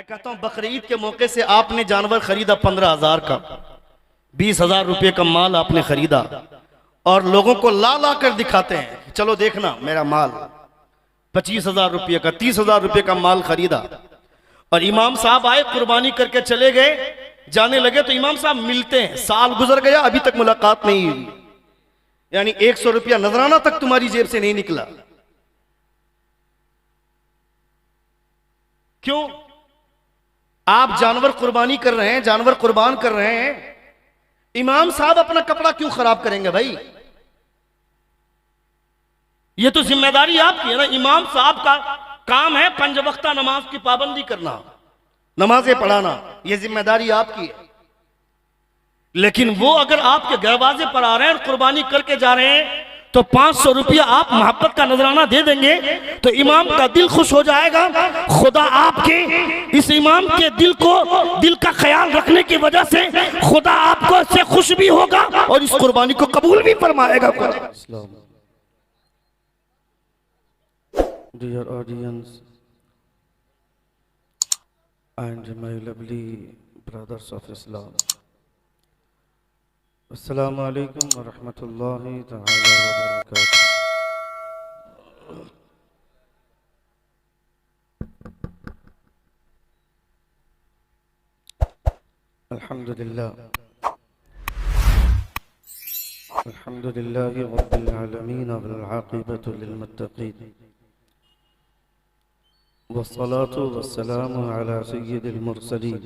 मैं कहता हूं बकरीद के मौके से आपने जानवर खरीदा 15,000 का, 20,000 रुपये का माल आपने खरीदा और लोगों को ला ला कर दिखाते हैं, चलो देखना मेरा माल। 25,000 रुपये का, 30,000 रुपये का माल खरीदा और इमाम साहब आए, कुर्बानी करके चले गए, जाने लगे तो इमाम साहब मिलते हैं, साल गुजर गया अभी तक मुलाकात नहीं हुई, यानी 100 रुपया नजराना तक तुम्हारी जेब से नहीं निकला। क्यों? आप जानवर कुर्बानी कर रहे हैं, जानवर कुर्बान कर रहे हैं, इमाम साहब अपना कपड़ा क्यों खराब करेंगे भाई? ये तो जिम्मेदारी आपकी है ना। इमाम साहब का काम है 5 वक्ता नमाज की पाबंदी करना, नमाजें पढ़ाना, ये जिम्मेदारी आपकी है। लेकिन वो अगर आपके दरवाजे पर आ रहे हैं और कुर्बानी करके जा रहे हैं तो 500 रुपया आप मोहब्बत का नजराना दे देंगे तो इमाम का दिल खुश हो जाएगा। खुदा आपके इस इमाम के दिल का ख्याल रखने की वजह से खुदा आपको इससे खुश भी होगा और इस कुर्बानी को कबूल भी फरमाएगा। Dear audience and my lovely brothers of Islam, Assalamu alaikum wa rahmatullahi ta'ala wa barakatuh. Alhamdulillah Rabbil Alameen wal aqibatu lil muttaqeen wassalatu wassalamu ala sayyidil mursaleen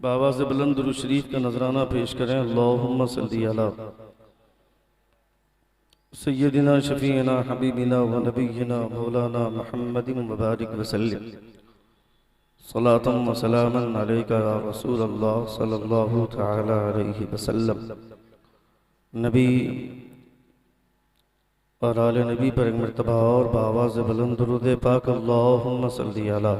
बावाज़ बुलंद दुरूद शरीफ का नजराना पेश करें। अल्लाहुम्मा सल्ली अला सय्यदिना शफीना हबीबिना व नबीना मौलाना मुहम्मदिन मुबारक वसल्लम सलातम व सलामन अलैका या रसूल अल्लाह सल्लल्लाहु तआला अलैहि वसल्लम। नबी और आले नबी पर एक मर्तबा और बावाज़ बुलंद दुरूद पाक अल्लाहुम्मा सल्ली अला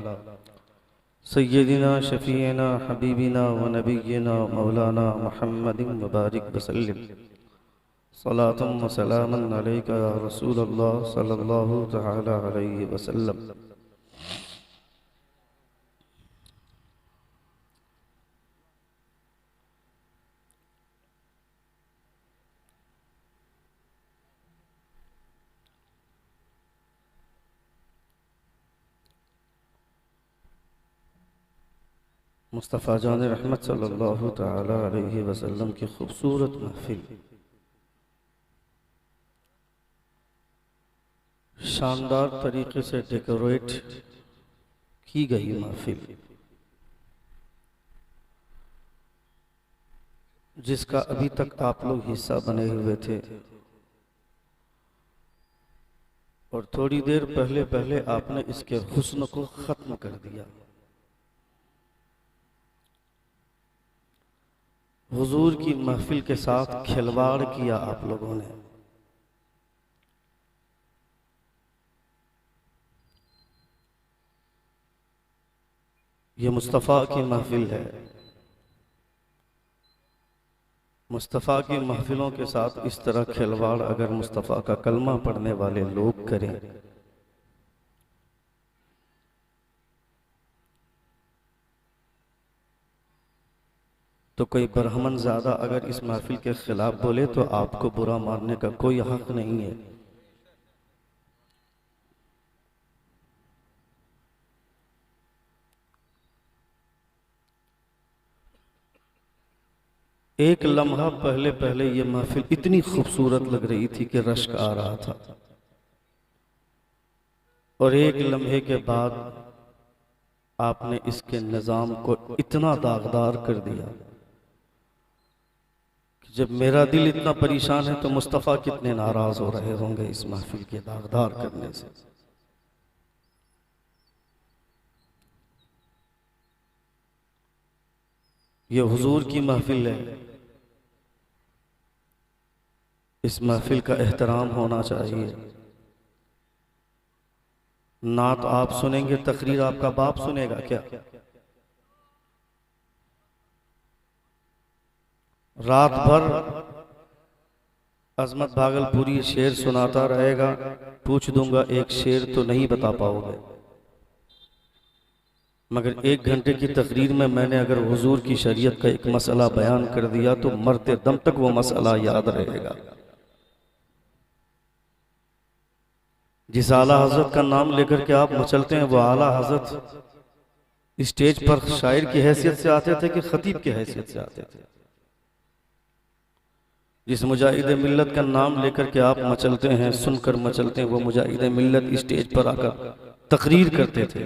सय्यदिना शफीना हबीबिना व नबीना मौलाना मुहम्मदिन मुबारक वसल्लम सलातम व सलामन अलैका या रसूल अल्लाह सल्लल्लाहु तआला अलैहि वसल्लम। मुस्तफ़ा जान रहमत सल्लल्लाहु तआला अलैहि वसल्लम की खूबसूरत महफिल, शानदार तरीके से डेकोरेट की गई महफिल, जिसका अभी तक आप लोग हिस्सा बने हुए थे और थोड़ी देर पहले पहले आपने इसके हुस्न को खत्म कर दिया। हुजूर की महफिल के साथ खिलवाड़ किया आप लोगों ने। ये मुस्तफ़ा की महफिल है। मुस्तफ़ा की महफिलों के साथ इस तरह खिलवाड़ अगर मुस्तफ़ा का कलमा पढ़ने वाले लोग करें तो कोई ब्राह्मण ज़्यादा अगर इस महफिल के खिलाफ बोले तो आपको बुरा मारने का कोई हक नहीं है। एक लम्हा पहले पहले ये महफिल इतनी खूबसूरत लग रही थी कि रश्क आ रहा था, और एक लम्हे के बाद आपने इसके निज़ाम को इतना दागदार कर दिया कि जब मेरा दिल इतना परेशान है तो मुस्तफ़ा कितने नाराज हो रहे होंगे इस महफिल के दागदार करने से। ये हुजूर की महफिल है, इस महफिल का एहतराम होना चाहिए। नात आप सुनेंगे, तकरीर आपका बाप सुनेगा क्या? रात भर अजमत भागलपुरी शेर सुनाता रहेगा, पूछ दूंगा एक शेर तो नहीं बता पाओगे, मगर 1 घंटे की तकरीर में मैंने अगर हुजूर की शरीयत का एक मसला बयान कर दिया तो मरते दम तक वो मसला याद रहेगा। जिस आला हजरत का नाम लेकर के आप मचलते हैं, वो आला हजरत स्टेज पर शायर की हैसियत से आते थे कि खतीब की हैसियत से आते थे? जिस मुजाहिद मिल्लत का नाम लेकर के आप मचलते हैं, सुनकर मचलते हैं, वो मुजाहिद मिल्लत स्टेज पर आकर तकरीर करते थे।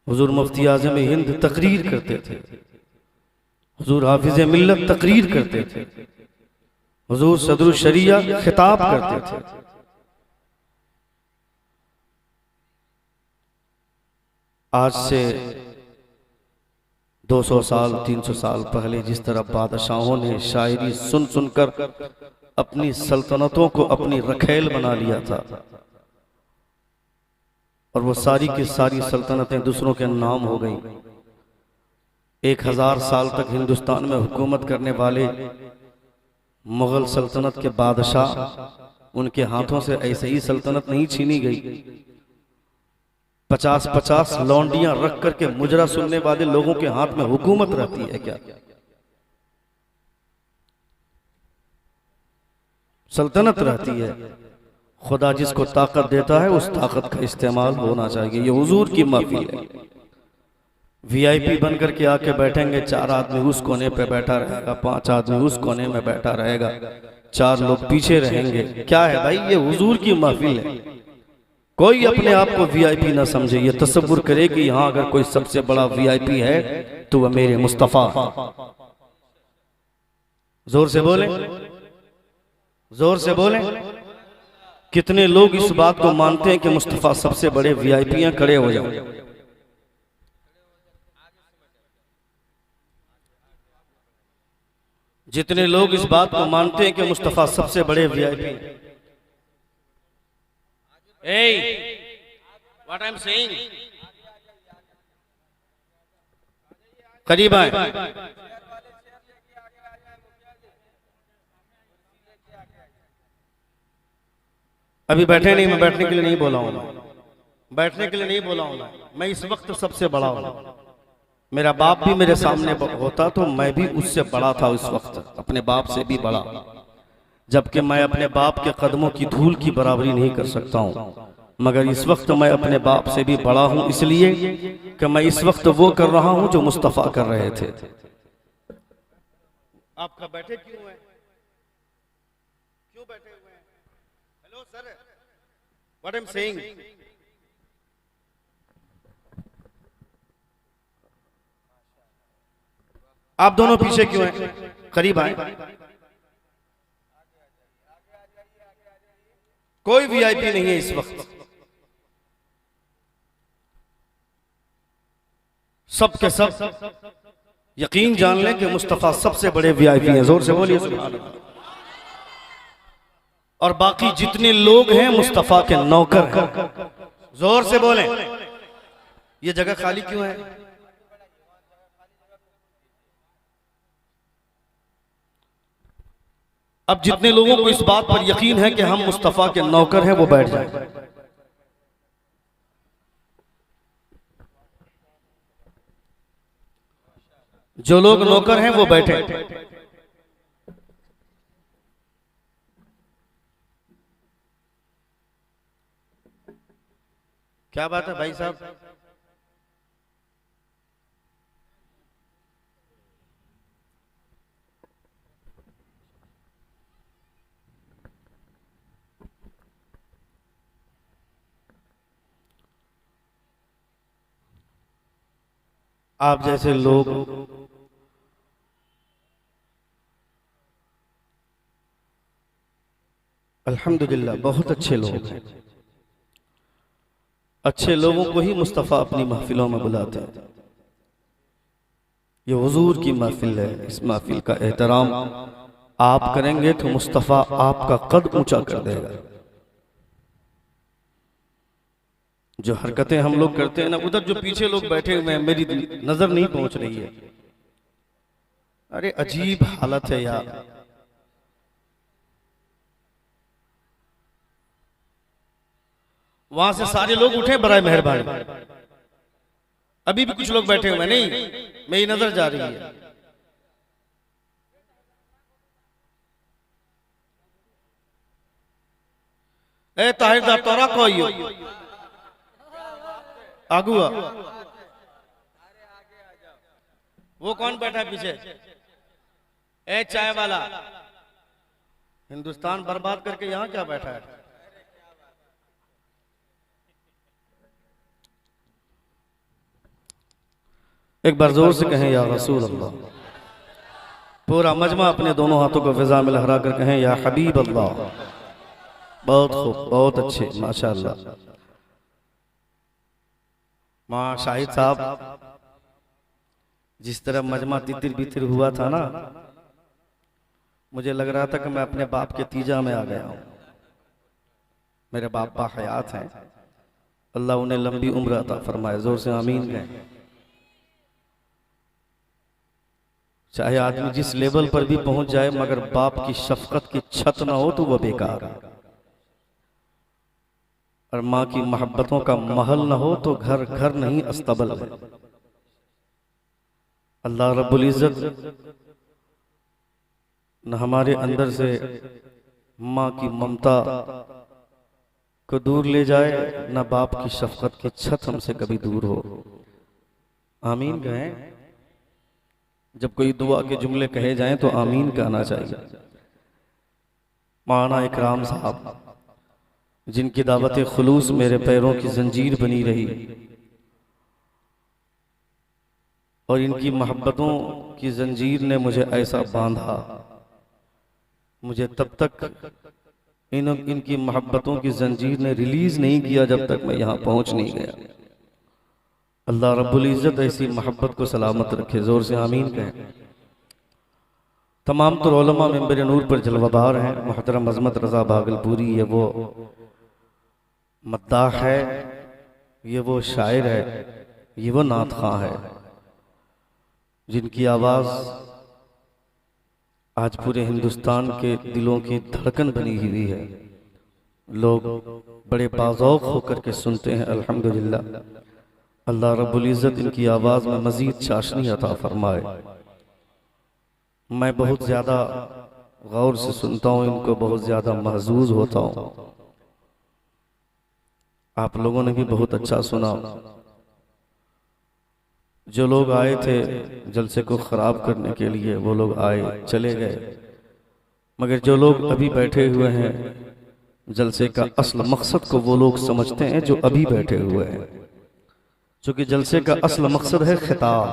हुजूर मुफ्ती आज़म हिंद तकरीर करते थे, हुजूर हाफिज मिल्लत तकरीर करते थे, हुजूर सदरुल शरिया खिताब करते थे। आज से 200 साल 300 साल पहले जिस तरह बादशाहों ने शायरी सुन सुनकर अपनी सल्तनतों को अपनी रखेल बना लिया था, और वो सारी की सारी सल्तनतें दूसरों के नाम हो गई। 1000 साल तक हिंदुस्तान में हुकूमत करने वाले मुगल सल्तनत के बादशाह, उनके हाथों से ऐसे ही सल्तनत नहीं छीनी गई। 50-50 लौंडियां रख करके मुजरा सुनने वाले लोगों के हाथ में हुकूमत रहती है क्या? सल्तनत रहती है। खुदा जिसको ताकत देता है उस ताकत का इस्तेमाल होना चाहिए। ये हुजूर की महफिल है। वीआईपी बन करके आके बैठेंगे, 4 आदमी उस कोने पे बैठा रहेगा, 5 आदमी उस कोने में बैठा रहेगा, 4 लोग पीछे रहेंगे। क्या है भाई? ये हुजूर की महफिल है। कोई अपने आप को वीआईपी ना समझे, ये तसव्वुर करे कि यहां अगर कोई सबसे बड़ा वीआईपी है तो वह मेरे मुस्तफा। जोर से बोले, जोर से बोले। कितने लोग इस बात को मानते हैं कि मुस्तफा सबसे बड़े वीआईपी हैं? खड़े हो जाओ। जितने लोग इस बात को मानते हैं कि मुस्तफा सबसे बड़े VIP, what I am saying, करीब आए। अभी बैठे नहीं, मैं बैठने के लिए नहीं बोला हूं, बैठने के लिए नहीं बोला हूं। मैं इस वक्त सबसे बड़ा हूं। मेरा बाप भी मेरे सामने होता तो मैं भी उससे बड़ा था उस वक्त, अपने बाप से भी बड़ा। जबकि मैं अपने बाप के कदमों की धूल की बराबरी नहीं कर सकता हूं, मगर इस वक्त मैं अपने बाप से भी बड़ा हूं, इसलिए कि मैं इस वक्त वो कर रहा हूं जो मुस्तफा कर रहे थे। आपका बैठे क्यों है? क्यों बैठे हुए हैं? Hello sir, what I am saying. आप दोनों पीछे क्यों हैं? करीब आए। कोई वीआईपी नहीं है इस वक्त। सब के सब यकीन जान लें कि मुस्तफा सबसे बड़े वीआईपी हैं। जोर से बोलिए सुभान अल्लाह। और बाकी जितने लोग हैं मुस्तफा के नौकर हैं। जोर से बोलें। ये जगह खाली क्यों है? अब जितने लोगों को इस बात पर यकीन है कि हम मुस्तफा के नौकर हैं, वो बैठ जाए। जो लोग नौकर हैं वो बैठे। क्या बात है भाई साहब? आप जैसे लोग अल्हम्दुलिल्लाह बहुत अच्छे लोग हैं। अच्छे लोगों को ही मुस्तफ़ा अपनी महफिलों में बुलाते हैं। ये हुजूर की महफिल है, इस महफिल का एहतराम आप करेंगे तो मुस्तफ़ा आपका कद ऊंचा कर देगा। जो हरकतें हम लोग करते हैं ना, उधर जो पीछे लोग बैठे हुए हैं मेरी नजर नहीं पहुंच रही है। अरे अजीब हालत है यार। वहां से सारे लोग उठे बराए मेहरबानी। अभी भी कुछ लोग बैठे हुए हैं, नहीं मेरी नजर जा रही है। ए ताहिर तोरा कोई आगुआ, वो कौन बैठा है पीछे? ए चाय वाला, हिंदुस्तान बर्बाद करके यहां क्या बैठा है? एक बार जोर से कहें या रसूल अल्लाह। पूरा मजमा अपने दोनों हाथों को फिजा में लहरा कर कहें या हबीब अल्लाह। बहुत खूब, बहुत अच्छे, माशाअल्लाह। मां शाहिद साहब, जिस तरह मजमा तितिर बितिर हुआ था ना, मुझे लग रहा था कि मैं अपने बाप के तीजा में आ गया हूं। मेरे बाप बाहयात हैं, अल्लाह उन्हें लंबी उम्र अता फरमाए। जोर से आमीन कहें। चाहे आदमी जिस लेवल पर भी पहुंच जाए, मगर बाप की शफकत की छत ना हो तो वह बेकार है, और माँ की मोहब्बतों का महल ना हो तो घर घर नहीं अस्तबल है। अल्लाह रब्बुल इज्जत न हमारे अंदर से माँ की ममता को दूर ले जाए, न बाप की शफकत की छत हमसे कभी दूर हो। आमीन कहें। जब कोई दुआ के जुमले कहे जाएं तो आमीन कहना चाहिए। मौलाना इकराम साहब, जिनकी दावत खुलूस मेरे पैरों की जंजीर बनी रही, और इनकी मोहब्बतों की जंजीर ने मुझे ऐसा बांधा, मुझे तब तक इनकी मोहब्बतों की जंजीर ने रिलीज नहीं किया जब तक मैं यहाँ पहुंच नहीं गया। अल्लाह रब्बुल इज्जत ऐसी मोहब्बत को सलामत रखे। जोर से आमीन कहें। तमाम तो उलमा मिंबर नूर पर जलवाबार हैं। मोहतरम अज़मत रज़ा भागलपुरी, ये वो मद्दाह है, ये वो शायर है, ये वो नात खां है, जिनकी आवाज़ आज पूरे हिंदुस्तान के दिलों की धड़कन बनी हुई है। लोग बड़े बाज़ौक़ होकर के सुनते हैं। अल्हम्दुलिल्लाह, अल्लाह रब्बुल इज़्ज़त इनकी आवाज़ में मज़ीद चाशनी अता फरमाए। मैं बहुत ज़्यादा गौर से सुनता हूँ इनको, बहुत ज़्यादा महजूज होता हूँ। आप लोगों ने भी बहुत अच्छा सुना। जो लोग आए थे जलसे को ख़राब करने के लिए, वो लोग आए चले गए, मगर जो लोग अभी बैठे हुए हैं, जलसे का असल मकसद को वो लोग समझते हैं जो अभी बैठे हुए हैं। चूँकि जलसे का असल मकसद है खिताब,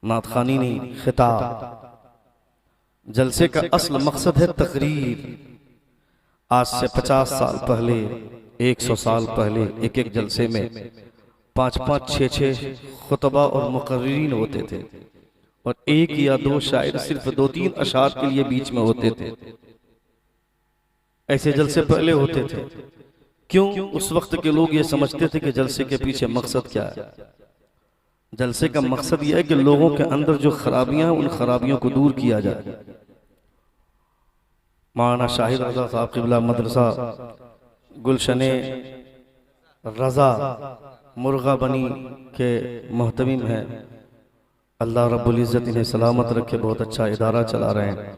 नातखानी नहीं, खिताब। जलसे का असल मकसद है तकरीर। आज से 50 साल पहले, 100 साल पहले एक एक जलसे में 5-5, 6-6 खुतबा और मुकर्रिरीन होते थे, और 1 या 2 शायर सिर्फ 2-3 अशार के लिए बीच में होते थे। ऐसे जलसे पहले होते थे। क्यों? उस वक्त के लोग ये समझते थे कि जलसे के पीछे मकसद क्या है। जलसे का मकसद यह है कि लोगों के अंदर जो खराबियां हैं, उन खराबियों को दूर किया जाए। मौलाना शाहिद रजा साहब क़िबला मदरसा गुलशने रजा मुर्गा बनी के मोहतमिम हैं। अल्लाह रब्बुल इज़्ज़त इन्हें सलामत रखे। बहुत अच्छा इदारा चला रहे हैं।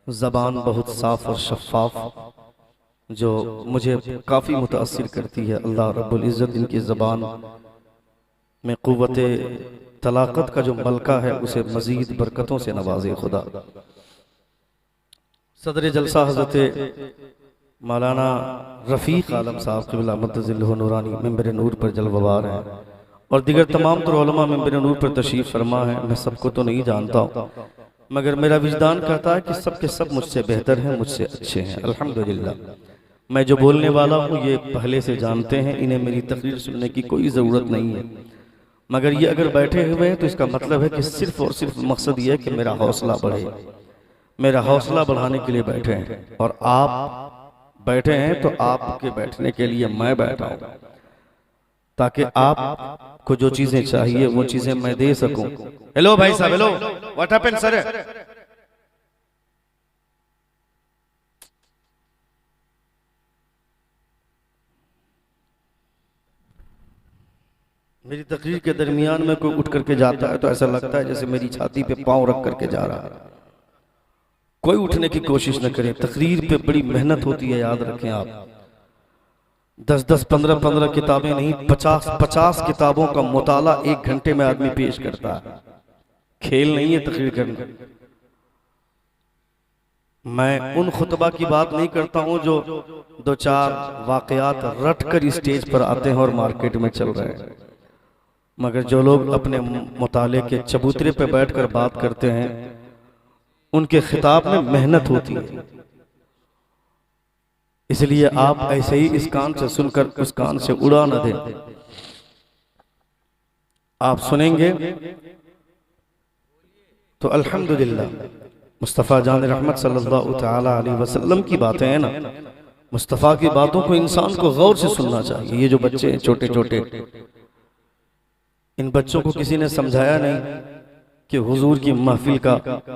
ज़बान बहुत साफ और शफ़ाफ, जो मुझे काफ़ी मुतासिर करती है। अल्लाह रब्बुल इज़्ज़त इनकी ज़बान में क़ुव्वते तलाक़त का जो मलका है, उसे मज़ीद बरकतों से नवाज़े खुदा। सदर जलसा हज़रत मौलाना रफ़ीक़ आलम साहब क़िबला मद्दज़िल्लहु नूरानी मिंबर नूर पर जलवाबार हैं। और दिगर तमाम तो उलमा मेंबर नूर पर तशरीफ़ फरमा है। मैं सबको तो नहीं जानता हूँ, मगर मेरा विजदान कहता है कि सब के सब मुझसे बेहतर हैं, मुझसे अच्छे हैं, अल्हम्दुलिल्लाह। मैं जो बोलने वाला हूँ ये पहले से जानते हैं, इन्हें मेरी तकरीर सुनने की कोई ज़रूरत नहीं है। मगर ये अगर बैठे हुए हैं तो इसका मतलब है कि सिर्फ और सिर्फ मकसद ये है कि मेरा हौसला बढ़े, मेरा हौसला बढ़ाने के लिए बैठे हैं। और आप बैठे हैं तो आपके बैठने के लिए मैं बैठा हूँ, ताकि आपको जो चीजें चाहिए वो चीजें मैं दे सकूं। हेलो भाई साहब, हेलो, व्हाट हैपेंड सर? मेरी तकरीर के दरमियान में कोई उठ करके जाता है तो ऐसा लगता है जैसे मेरी छाती पे पांव रख करके जा रहा है। कोई उठने की कोशिश न करें, तकरीर पे बड़ी मेहनत होती है, याद रखें आप। 10-10, 15-15 किताबें नहीं, 50-50 किताबों का मुताला 1 घंटे में आदमी पेश करता है। खेल नहीं है तकरीर करना। मैं उन खुतबा की बात नहीं करता हूं जो 2-4 वाकयात रट कर स्टेज पर आते हैं और मार्केट में चल रहे हैं, मगर जो लोग अपने मुताले के चबूतरे पे बैठकर बात करते हैं उनके खिताब में मेहनत होती है। इसलिए आप ऐसे ही इस कान से सुनकर उस कान से उड़ा न दें। आप सुनेंगे तो अल्हम्दुलिल्लाह मुस्तफ़ा जान रहमत सल्लल्लाहु तआला अलैहि वसल्लम की बातें हैं ना, मुस्तफ़ा की बातों को इंसान को गौर से सुनना चाहिए। ये जो बच्चे हैं छोटे छोटे, इन बच्चों को किसी ने समझाया नहीं कि हुजूर की महफिल का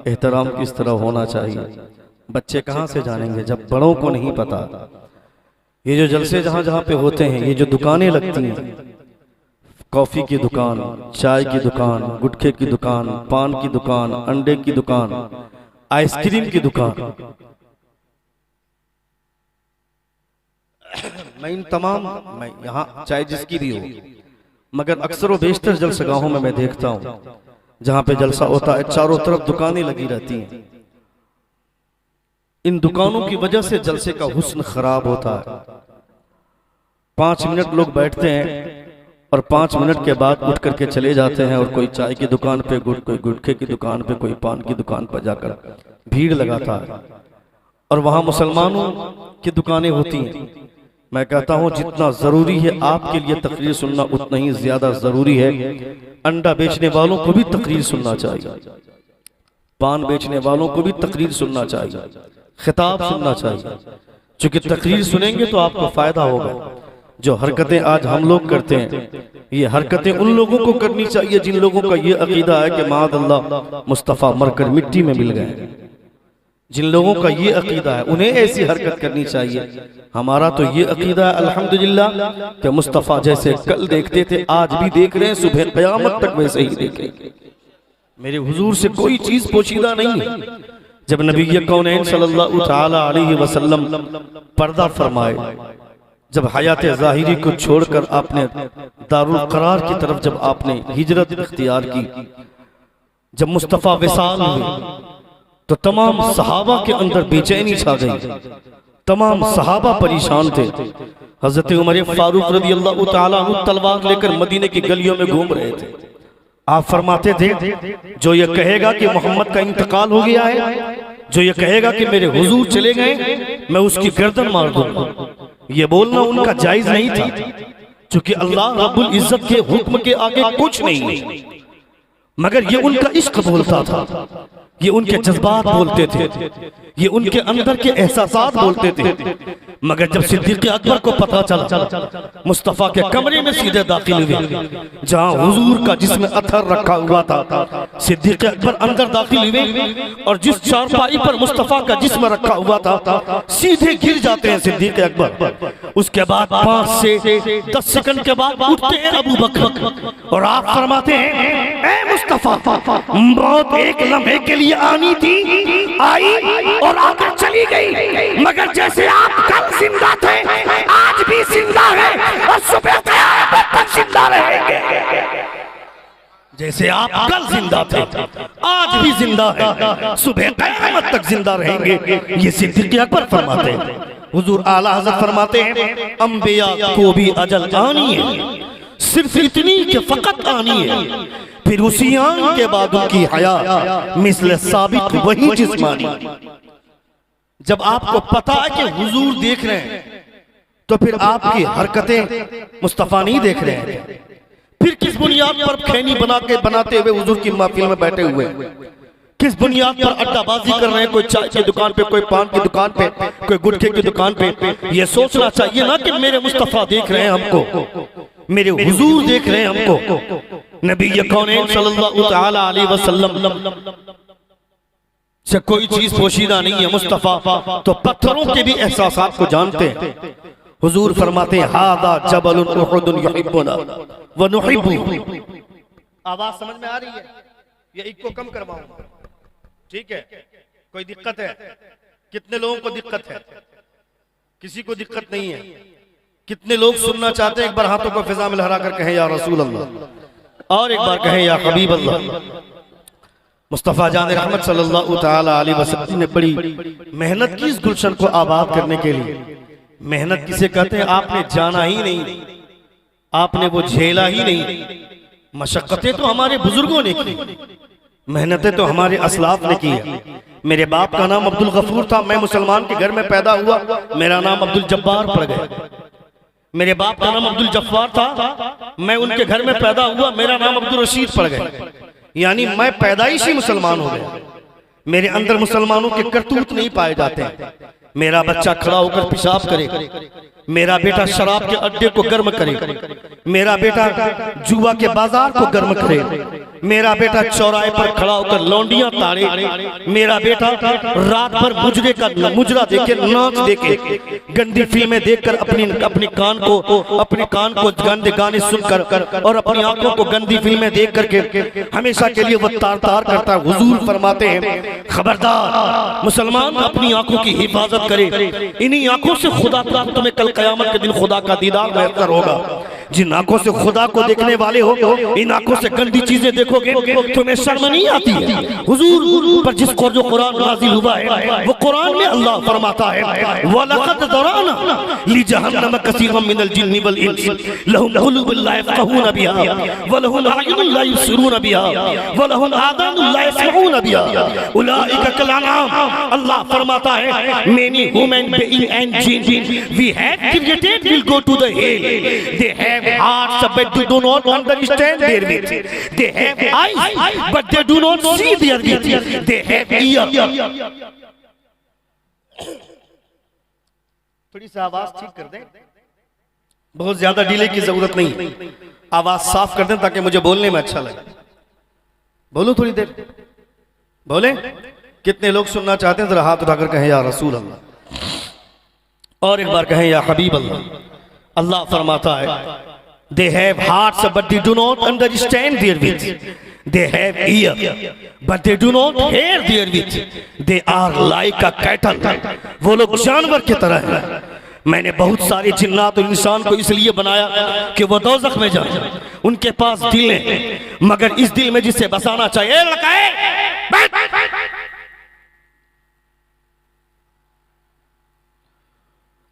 एहतराम किस तरह होना चाहिए। बच्चे कहाँ से जानेंगे जब बड़ों को नहीं पता। ये जो जलसे जहां जहां पे होते हैं, ये जो दुकानें लगती हैं, कॉफी की दुकान, चाय की दुकान, गुटखे की दुकान, पान की दुकान, अंडे की दुकान, आइसक्रीम की दुकान, मैं इन तमाम, मैं यहाँ चाहे जिसकी भी हो, मगर अक्सर व बेशतर जलसगाहों में मैं देखता हूँ जहां पे जलसा होता है चारों तरफ दुकानें लगी रहती हैं। इन दुकानों की वजह से जलसे का हुस्न खराब होता है। 5 मिनट लोग बैठते हैं और 5 मिनट के बाद उठ करके चले जाते हैं, और कोई चाय की दुकान पे, कोई गुटखे की दुकान पे, कोई पान की दुकान पर जाकर भीड़ लगाता है। और वहां मुसलमानों की दुकानें होती हैं। मैं कहता हूं जितना जरूरी है आपके लिए तकरीर सुनना, उतना ही ज्यादा जरूरी है अंडा बेचने वालों को भी तकरीर सुनना चाहिए, पान बेचने वालों को भी तकरीर सुनना चाहिए, खिताब सुनना चाहिए। क्योंकि तकरीर सुनेंगे तो आपको फायदा होगा। जो हरकतें आज हम लोग करते हैं, ये हरकतें उन लोगों को करनी चाहिए जिन लोगों का ये अकीदा है कि माअल्लाह मुस्तफ़ा मरकर मिट्टी में मिल गए। जिन लोगों का ये अकीदा है उन्हें ऐसी हरकत करनी चाहिए। हमारा तो ये अकीदा है अल्हम्दुलिल्लाह कि मुस्तफ़ा जैसे कल देखते थे आज भी देख रहे हैं, सुबह क़यामत तक वैसे ही देखेंगे। मेरे हुजूर से कोई चीज पोशीदा नहीं है। जब नबी कौनैन सल्लल्लाहु तआला अलैहि वसल्लम पर्दा फरमाए, जब हयात ज़ाहिरी को छोड़कर आपने दारुल करार की तरफ जब आपने हिजरत इख्तियार की, जब मुस्तफ़ा विसाल हुए तो तमाम सहाबा के अंदर बेचैनी छा गई। तमाम सहाबा परेशान थे। हजरत उमर फारूक रज़ियल्लाहु तआला अन्हु तलवार लेकर मदीने की गलियों में घूम रहे थे। आप फरमाते थे जो ये कहेगा कि मोहम्मद का इंतकाल हो गया है, जो ये कहेगा कि मेरे हुजूर चले गए, मैं उसकी गर्दन मार दूंगा। ये बोलना उनका जायज नहीं था, क्योंकि अल्लाह रब्बुल इज्जत के हुक्म के आगे कुछ नहीं है। मगर ये उनका इश्क बोलता था, ये उनके जज्बात बोलते थे, ये उनके अंदर के एहसासात बोलते थे। मगर जब सिद्दीक़ अकबर को पता चला, मुस्तफ़ा के कमरे में सीधे दाखिल हुए जहां हुजूर का जिस्म अथर रखा हुआ था। सिद्दीक़ अकबर अंदर दाखिल हुए और जिस चारपाई पर मुस्तफ़ा का जिस्म रखा हुआ था सीधे गिर जाते हैं सिद्दीक़ अकबर। उसके बाद 5 से 10 सेकंड के बाद उठते हैं अबू बकर और आप फरमाते हैं, ए मुस्तफ़ा, मौत एक लम्हे के लिए आनी थी, आई और आकर चली गई, मगर जैसे आप कल जिंदा थे आज भी जिंदा है और सुबह क़यामत तक जिंदा रहेंगे। जैसे आप कल जिंदा थे आज भी जिंदा है, सुबह क़यामत तक जिंदा रहेंगे। ये सिद्दीक़ अकबर फरमाते हैं। हुजूर आला हज़रत फरमाते हैं, अंबिया को भी अजल आनी है, सिर्फ इतनी कि फकत आनी है, फिर उसी आन के बाद उनकी हया मिसल साबित वही जिस्मानी। जब आपको पता है कि हुजूर देख रहे हैं तो फिर आपकी हरकतें मुस्तफा नहीं देख रहे हैं, फिर किस बुनियाद पर खैनी बनाते हुए हुजूर की महफिल में बैठे हुए, किस बुनियाद पर अड्डाबाजी कर रहे हैं, कोई चाय की दुकान पे, कोई पान की दुकान पे, कोई गुटखे की दुकान पे। ये सोचना चाहिए ना कि मेरे मुस्तफा देख रहे हैं हमको, मेरे हुजूर देख रहे हैं हमको। नबी कौनैन सल्लल्लाहु तआला अलैहि वसल्लम से कोई चीज पोशीदा नहीं है मुस्तफा तो पत्थरों के भी एहसासात को जानते हैं। हुजूर फरमाते हैं हादा जबलुन उहुदुन युहिब्बुना व नुहिब्बु। आवाज समझ में आ रही है? ये एक को कम करवाऊंगा, ठीक है? कोई दिक्कत है? कितने लोगों को दिक्कत है? किसी को दिक्कत नहीं है? कितने लोग सुनना चाहते हैं? एक बार हाथों को फिजा में लहरा कर कहें या रसूल अल्लाह, और एक बार कहें या हबीब अल्लाह। मुस्तफा जान रहमत सल्लल्लाहु तआला अलैहि वसल्लम ने बड़ी मेहनत की इस गुलशन को आबाद करने के लिए। मेहनत किसे कहते हैं? आपने जाना ही नहीं, आपने वो झेला ही नहीं। मशक्कतें तो हमारे बुजुर्गों ने की, मेहनतें तो हमारे असलाफ ने की है। मेरे बाप का नाम अब्दुल गफूर था, मैं मुसलमान के घर में पैदा हुआ, मेरा नाम अब्दुल जब्बार पड़ गया। मेरे बाप का नाम अब्दुल जफ्फार था, मैं उनके घर में पैदा हुआ, मेरा नाम अब्दुल रशीद पड़ गया। यानी मैं पैदाइशी मुसलमान हो गया। मेरे अंदर मुसलमानों के करतूत नहीं पाए जाते हैं। मेरा बच्चा खड़ा होकर पेशाब करे, मेरा बेटा शराब के अड्डे को गर्म करे, मेरा बेटा जुआ के बाजार को गर्म करे, मेरा बेटा चौराहे पर खड़ा होकर लौंडियां ताड़े, मेरा बेटा रात भर मुजरा देखे, नाच देखे, गंदी फिल्में देखकर अपने कान को गंदे गाने सुनकर और अपनी आंखों को गंदी फिल्में देख करके हमेशा के लिए वो तार करता है। हुजूर फरमाते हैं खबरदार मुसलमान अपनी आंखों की हिफाजत करे, इन्हीं आंखों से खुदा का तुम्हें कल कयामत के दिन खुदा का दीदार बेहतर होगा। जिन आंखों से खुदा को देखने वाले हो, इन आंखों से गंदी चीजें देखोगे तुम्हें शर्म नहीं आती है? हुजूर पर जिसको जो कुरान नाजिल हुआ है वो कुरान में अल्लाह फरमाता है वलक़द ज़रअना लिजहन्नम कसीरम मिनल जिन्नि वल इंस लहुम क़ुलूबुन ला यफ़क़हून बिहा व लहुम अ'युनुन ला युबसिरून बिहा व लहुम आज़ानुन ला यस्मऊन बिहा उलाइका कल अनआम। अल्लाह फरमाता है many human being and jinn we have created will go to the hell, they have hearts but they do not understand their with, they have eyes but they do not see their with, they have ears। थोड़ी सी आवाज ठीक कर दें, बहुत ज्यादा delay की जरूरत नहीं, आवाज साफ कर दें ताकि मुझे बोलने में अच्छा लगे। बोलो थोड़ी देर, बोले। कितने लोग सुनना चाहते हैं? जरा हाथ उठाकर कहें या रसूल अल्लाह, और एक बार कहें या हबीब अल्लाह। अल्लाह फरमाता है they have hearts but they do not understand therewith, they have ears but they do not hear therewith, they are like a cattle, वो लोग जानवर की तरह हैं। मैंने बहुत सारे जिन्नात और इंसान को इसलिए बनाया कि वो दोज़ख में जाए, उनके पास दिल है मगर इस दिल में जिसे बसाना चाहिए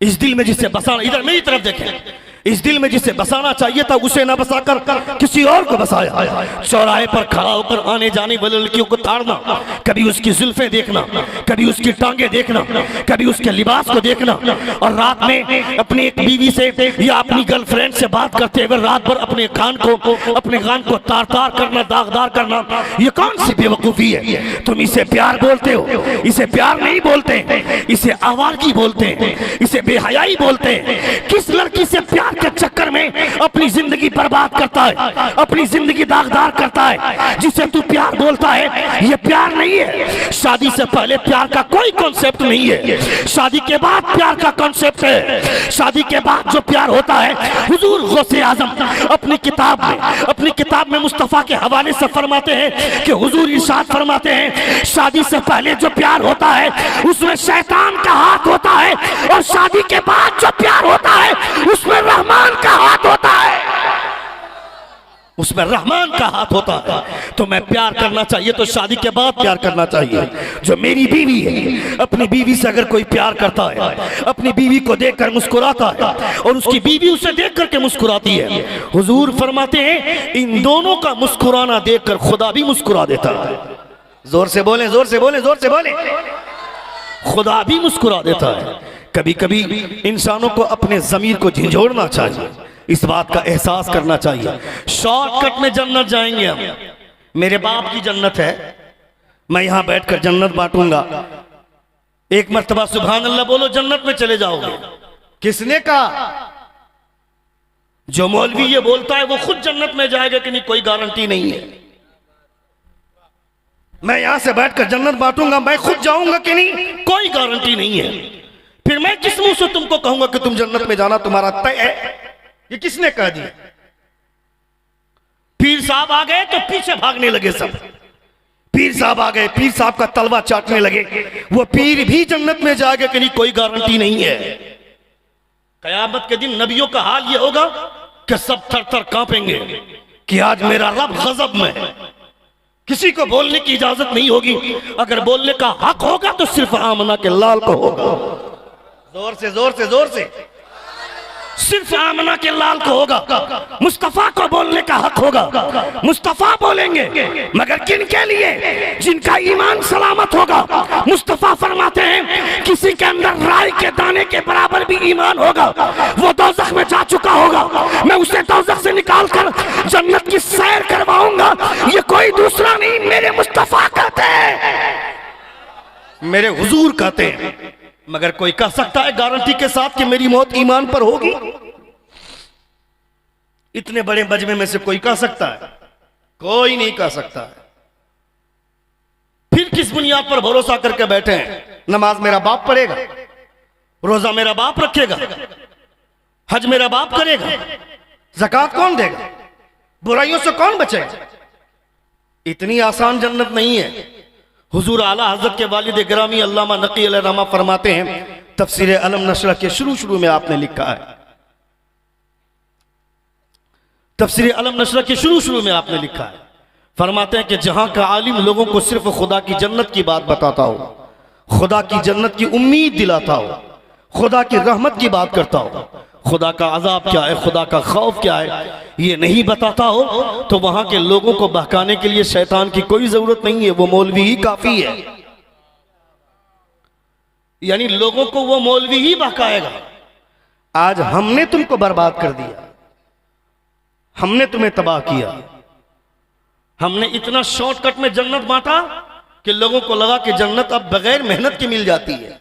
इस दिल में जिसे बसाना, इधर मेरी तरफ देखें, इस दिल में जिसे बसाना चाहिए था उसे ना बसाकर किसी और को बसाया। चौराहे पर खड़ा होकर आने जाने वाली लड़कियों को ताड़ना, कभी उसकी जुल्फें देखना, कभी उसकी टांगे देखना, कभी उसके लिबास को देखना, और रात में अपनी एक बीवी से या अपनी गर्लफ्रेंड से बात करते हुए रात भर अपने कान को तार करना, दागदार करना, ये कौन सी बेवकूफी है? तुम इसे प्यार बोलते हो? इसे प्यार नहीं बोलते, इसे आवारगी बोलते हैं, इसे बेहयाई बोलते हैं। किस लड़की से प्यार के चक्कर में अपनी जिंदगी बर्बाद करता है, अपनी जिंदगी दागदार करता है? जिसे तू प्यार बोलता है ये प्यार नहीं है। शादी से पहले प्यार का कोई कॉन्सेप्ट नहीं है, शादी के बाद प्यार का कॉन्सेप्ट है। शादी के बाद जो प्यार होता है, हुजूर गौसे आजम अपनी किताब में मुस्तफा के हवाले से फरमाते हैं कि हुजूर इरशाद फरमाते हैं शादी से पहले जो प्यार होता है उसमें शैतान का हाथ होता है, और शादी के बाद जो प्यार होता है उसमें रहमान का हाथ होता है। उसमें रहमान का हाथ होता है। तो मैं प्यार करना चाहिए तो शादी के बाद प्यार करना चाहिए। जो मेरी बीवी है, अपनी बीवी से अगर कोई प्यार करता है, अपनी बीवी को देखकर मुस्कुराता है और उसकी बीवी उसे देख करके मुस्कुराती है, हुजूर फरमाते हैं इन दोनों का मुस्कुराना देखकर खुदा भी मुस्कुरा देता है। जोर से बोले, जोर से बोले, जोर से बोले। खुदा भी मुस्कुरा देता है। कभी कभी इंसानों को अपने ज़मीर को झिझोड़ना चाहिए, इस बात का एहसास करना चाहिए। शॉर्टकट में जन्नत जाएंगे हम। मेरे बाप की जन्नत है, मैं यहां बैठकर जन्नत बांटूंगा। एक मर्तबा सुभान अल्लाह बोलो, जन्नत में चले जाओगे। किसने कहा? जो मौलवी ये बोलता है वो खुद जन्नत में जाएगा कि नहीं, कोई गारंटी नहीं है। मैं यहां से बैठकर जन्नत बांटूंगा, मैं खुद जाऊंगा कि नहीं, कोई गारंटी नहीं है। फिर मैं किस मुंह से तुमको कहूंगा कि तुम जन्नत में जाना तुम्हारा तय है? ये किसने कह दिया? पीर साहब आ गए तो पीछे भागने लगे सब। पीर साहब आ गए, पीर साहब का तलवा चाटने लगे। वो पीर भी जन्नत में जाएगा कि नहीं, कोई गारंटी नहीं है। कयामत के दिन नबियों का हाल ये होगा कि सब थर थर कांपेंगे कि आज मेरा रब गजब में है। किसी को बोलने की इजाजत नहीं होगी। अगर बोलने का हक होगा तो सिर्फ आमना के लाल को होगा। जोर से, जोर से, जोर से। सिर्फ आमना के लाल को होगा। मुस्तफा को बोलने का हक होगा। मुस्तफा बोलेंगे, मगर किन के लिए? जिनका ईमान सलामत होगा। मुस्तफा फरमाते हैं किसी के अंदर राई के दाने के बराबर भी ईमान होगा, वो दोज़ख में जा चुका होगा। मैं उसे दोज़ख से निकाल कर जन्नत की सैर करवाऊंगा। ये कोई दूसरा नहीं, मेरे मुस्तफा कहते हैं, मेरे हुजूर कहते हैं। मगर कोई कह सकता है गारंटी के साथ कि मेरी मौत ईमान पर होगी? इतने बड़े मजमे में से कोई कह सकता है? कोई नहीं कह सकता है। फिर किस बुनियाद पर भरोसा करके बैठे हैं? नमाज मेरा बाप पढ़ेगा, रोजा मेरा बाप रखेगा, हज मेरा बाप करेगा, ज़कात कौन देगा, बुराइयों से कौन बचेगा? इतनी आसान जन्नत नहीं है। हुजूर आला हज़रत के वालिद गिरामी अल्लामा नकी अलैहिर्रहमा फरमाते हैं, तफसीर अलम नशरा के शुरू में आपने लिखा है, तफसीर अलम नशरा के शुरू में आपने लिखा है, फरमाते हैं कि जहां का आलिम लोगों को सिर्फ खुदा की जन्नत की बात बताता हो, खुदा की जन्नत की उम्मीद दिलाता हो, खुदा की रहमत की बात करता हो, खुदा का अजाब क्या है, खुदा का खौफ क्या है, ये नहीं बताता हो, तो वहां के लोगों को बहकाने के लिए शैतान की कोई जरूरत नहीं है। वो मौलवी ही काफी है। यानी लोगों को वो मौलवी ही बहकाएगा। आज हमने तुमको बर्बाद कर दिया, हमने तुम्हें तबाह किया। हमने इतना शॉर्टकट में जन्नत बांटा कि लोगों को लगा कि जन्नत अब बगैर मेहनत की मिल जाती है।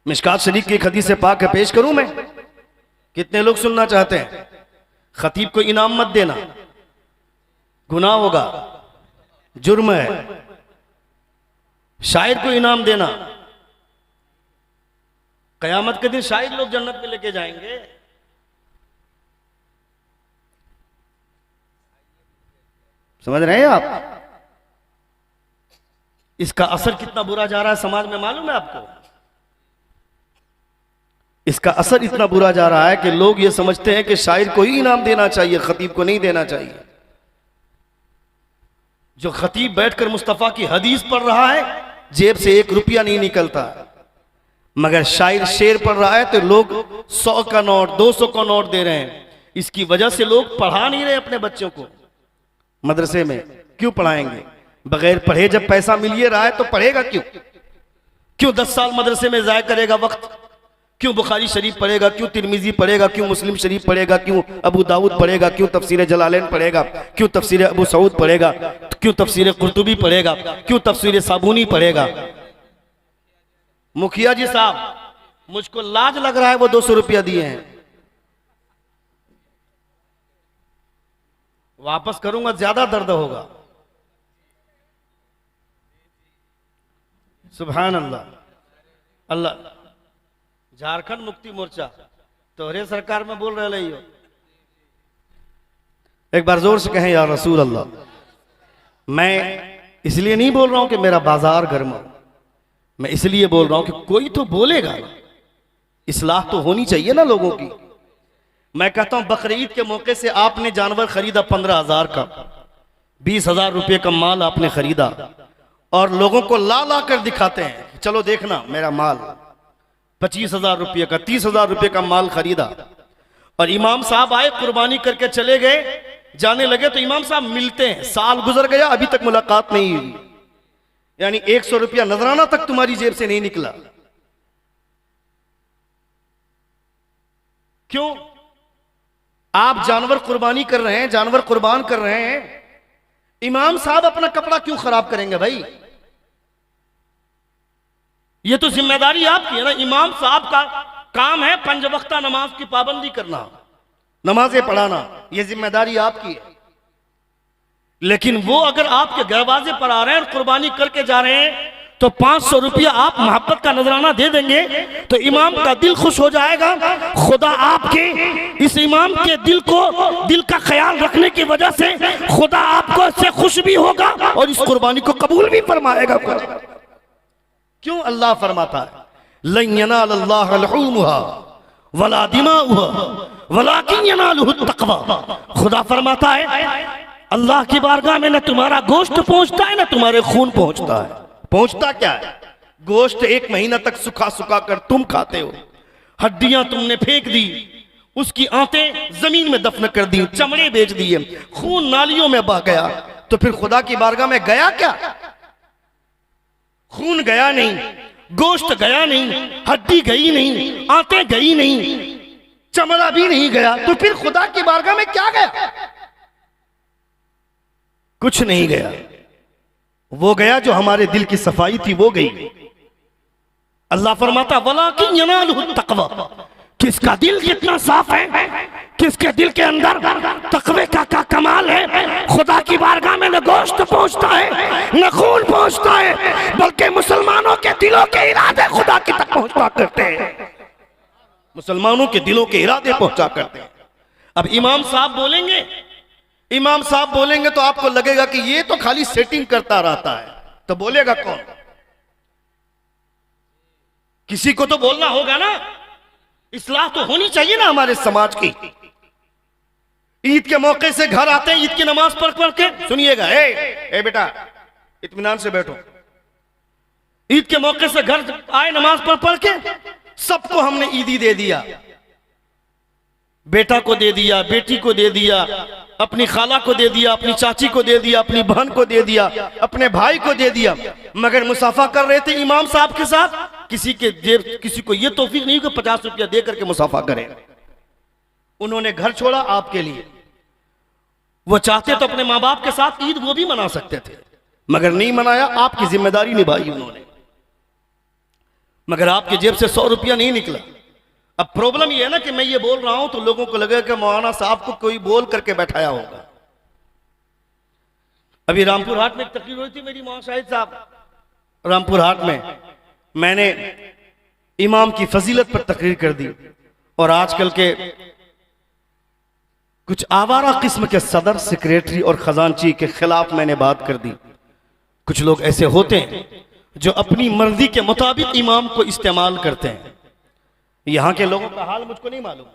मिशकात शरीफ की एक हदीस पाक पेश करूं मैं? कितने लोग सुनना चाहते हैं? खतीब को इनाम मत देना, गुनाह होगा, जुर्म है। शायर को इनाम देना, कयामत के दिन शायर लोग जन्नत में लेके जाएंगे। समझ रहे हैं आप? इसका असर कितना बुरा जा रहा है समाज में, मालूम है आपको? इसका असर इतना बुरा जा रहा है कि लोग ये समझते हैं कि शायर को ही इनाम देना चाहिए, खतीब को नहीं देना चाहिए। जो खतीब बैठकर मुस्तफा की हदीस पढ़ रहा है, जेब से 1 रुपया नहीं निकलता, मगर शायर शेर पढ़ रहा है तो लोग 100 का नोट, 200 का नोट दे रहे हैं। इसकी वजह से लोग पढ़ा नहीं रहे अपने बच्चों को मदरसे में। क्यों पढ़ाएंगे? बगैर पढ़े जब पैसा मिल ही रहा है तो पढ़ेगा क्यों 10 साल मदरसे में जाया करेगा वक्त? क्यों बुखारी शरीफ पढ़ेगा, क्यों तिरमिजी पढ़ेगा, क्यों मुस्लिम शरीफ पढ़ेगा, क्यों अबू दाऊद पढ़ेगा, क्यों तफसीर जलालैन पढ़ेगा, क्यों तफसीर अबू सऊद पढ़ेगा, क्यों तफसीर कुर्तुबी पढ़ेगा, क्यों तफसीर साबुनी पढ़ेगा? मुखिया जी साहब, मुझको लाज लग रहा है वो 200 रुपया दिए हैं, वापस करूंगा ज्यादा दर्द होगा। सुभान अल्लाह। अल्लाह, झारखंड मुक्ति मोर्चा तोहरे सरकार में बोल रहे हो, एक बार जोर से कहें या रसूल अल्लाह। मैं इसलिए नहीं बोल रहा हूं कि मेरा बाजार गर्म हो, मैं इसलिए बोल रहा हूं कि कोई तो बोलेगा, इस्लाह तो होनी चाहिए ना लोगों की। मैं कहता हूं बकरीद ईद के मौके से आपने जानवर खरीदा 15,000 का, 20,000 रुपये का माल आपने खरीदा और लोगों को ला ला कर दिखाते हैं, चलो देखना मेरा माल 25,000 रुपये का, 30,000 रुपये का माल खरीदा। और इमाम साहब आए, कुर्बानी करके चले गए, जाने लगे तो इमाम साहब मिलते हैं, साल गुजर गया अभी तक मुलाकात नहीं हुई, यानी 100 रुपया नजराना तक तुम्हारी जेब से नहीं निकला। क्यों? आप जानवर कुर्बानी कर रहे हैं, जानवर कुर्बान कर रहे हैं, इमाम साहब अपना कपड़ा क्यों खराब करेंगे भाई? ये तो जिम्मेदारी आपकी है ना। इमाम साहब का काम है 5 वक्ता नमाज की पाबंदी करना, नमाजें पढ़ाना, ये जिम्मेदारी आपकी है। लेकिन वो अगर आपके दरवाजे पर आ रहे हैं और कुर्बानी करके जा रहे हैं तो 500 रुपया आप मोहब्बत का नजराना दे देंगे तो इमाम का दिल खुश हो जाएगा। खुदा आपके इस इमाम के दिल का ख्याल रखने की वजह से खुदा आपको इससे खुश भी होगा और इस कुर्बानी को कबूल भी फरमाएगा। क्यों? अल्लाह फरमाता है लन यनालल्लाह लुहूमुहा वला दिमाउहा वलाकिन यनालुहु तक़वा। खुदा फरमाता है अल्लाह की बारगाह में न तुम्हारा गोश्त पहुंचता है न तुम्हारे खून पहुंचता है। पहुंचता क्या है? गोश्त 1 महीना तक सुखा सुखा कर तुम खाते हो, हड्डियां तुमने फेंक दी, उसकी आंतें जमीन में दफन कर दी, चमड़े बेच दिए, खून नालियों में बह गया, तो फिर खुदा की बारगाह में गया क्या? खून गया नहीं, गोश्त गया नहीं, हड्डी गई नहीं, आंतें गई नहीं, चमड़ा भी नहीं गया, तो फिर खुदा की बारगाह में क्या गया? कुछ नहीं गया। वो गया जो हमारे दिल की सफाई थी, वो गई। अल्लाह फरमाता वलाकिन यनालुहु तक़वा, किसका दिल जितना साफ है, किसके दिल के अंदर तकवे का कमाल है, खुदा की बारगाह में न गोश्त पहुंचता है न खून पहुंचता है, बल्कि मुसलमानों के दिलों के इरादे खुदा की तक पहुंचता करते हैं। मुसलमानों के दिलों के इरादे पहुंचा करते हैं। अब इमाम साहब बोलेंगे तो आपको लगेगा कि ये तो खाली सेटिंग करता रहता है, तो बोलेगा कौन? किसी को तो बोलना होगा ना, इस्लाह तो होनी चाहिए ना हमारे समाज की। ईद के मौके से घर आते हैं, ईद की नमाज पढ़ के, सुनिएगा, ए बेटा इत्मीनान से बैठो, ईद के मौके से घर आए नमाज पढ़ के, सबको हमने ईदी दे दिया, बेटा को दे दिया, बेटी को दे दिया, अपनी खाला को दे दिया, अपनी चाची को दे दिया, अपनी बहन को दे दिया, अपने भाई को दे दिया, मगर मुसाफा कर रहे थे इमाम साहब के साथ, किसी को यह तौफीक नहीं कि 50 रुपया दे करके मुसाफा करें। उन्होंने घर छोड़ा आपके लिए। वो चाहते तो अपने माँ बाप के साथ ईद वो भी मना सकते थे, मगर नहीं मनाया, आपकी जिम्मेदारी निभाई उन्होंने, मगर आपकी जेब से 100 रुपया नहीं निकला। अब प्रॉब्लम ये है ना कि मैं ये बोल रहा हूं तो लोगों को लगेगा कि मौलाना साहब को कोई बोल करके बैठाया होगा। अभी रामपुर हाट में एक तकरीर हुई थी मेरी, मौलाना शाहिद साहब, रामपुर हाट में मैंने इमाम की फजीलत पर तकरीर कर दी और आजकल के कुछ आवारा किस्म के सदर, सेक्रेटरी और खजांची के खिलाफ मैंने बात कर दी। कुछ लोग ऐसे होते हैं जो अपनी मर्जी के मुताबिक इमाम को इस्तेमाल करते हैं। यहां के लोगों का हाल मुझको नहीं मालूम,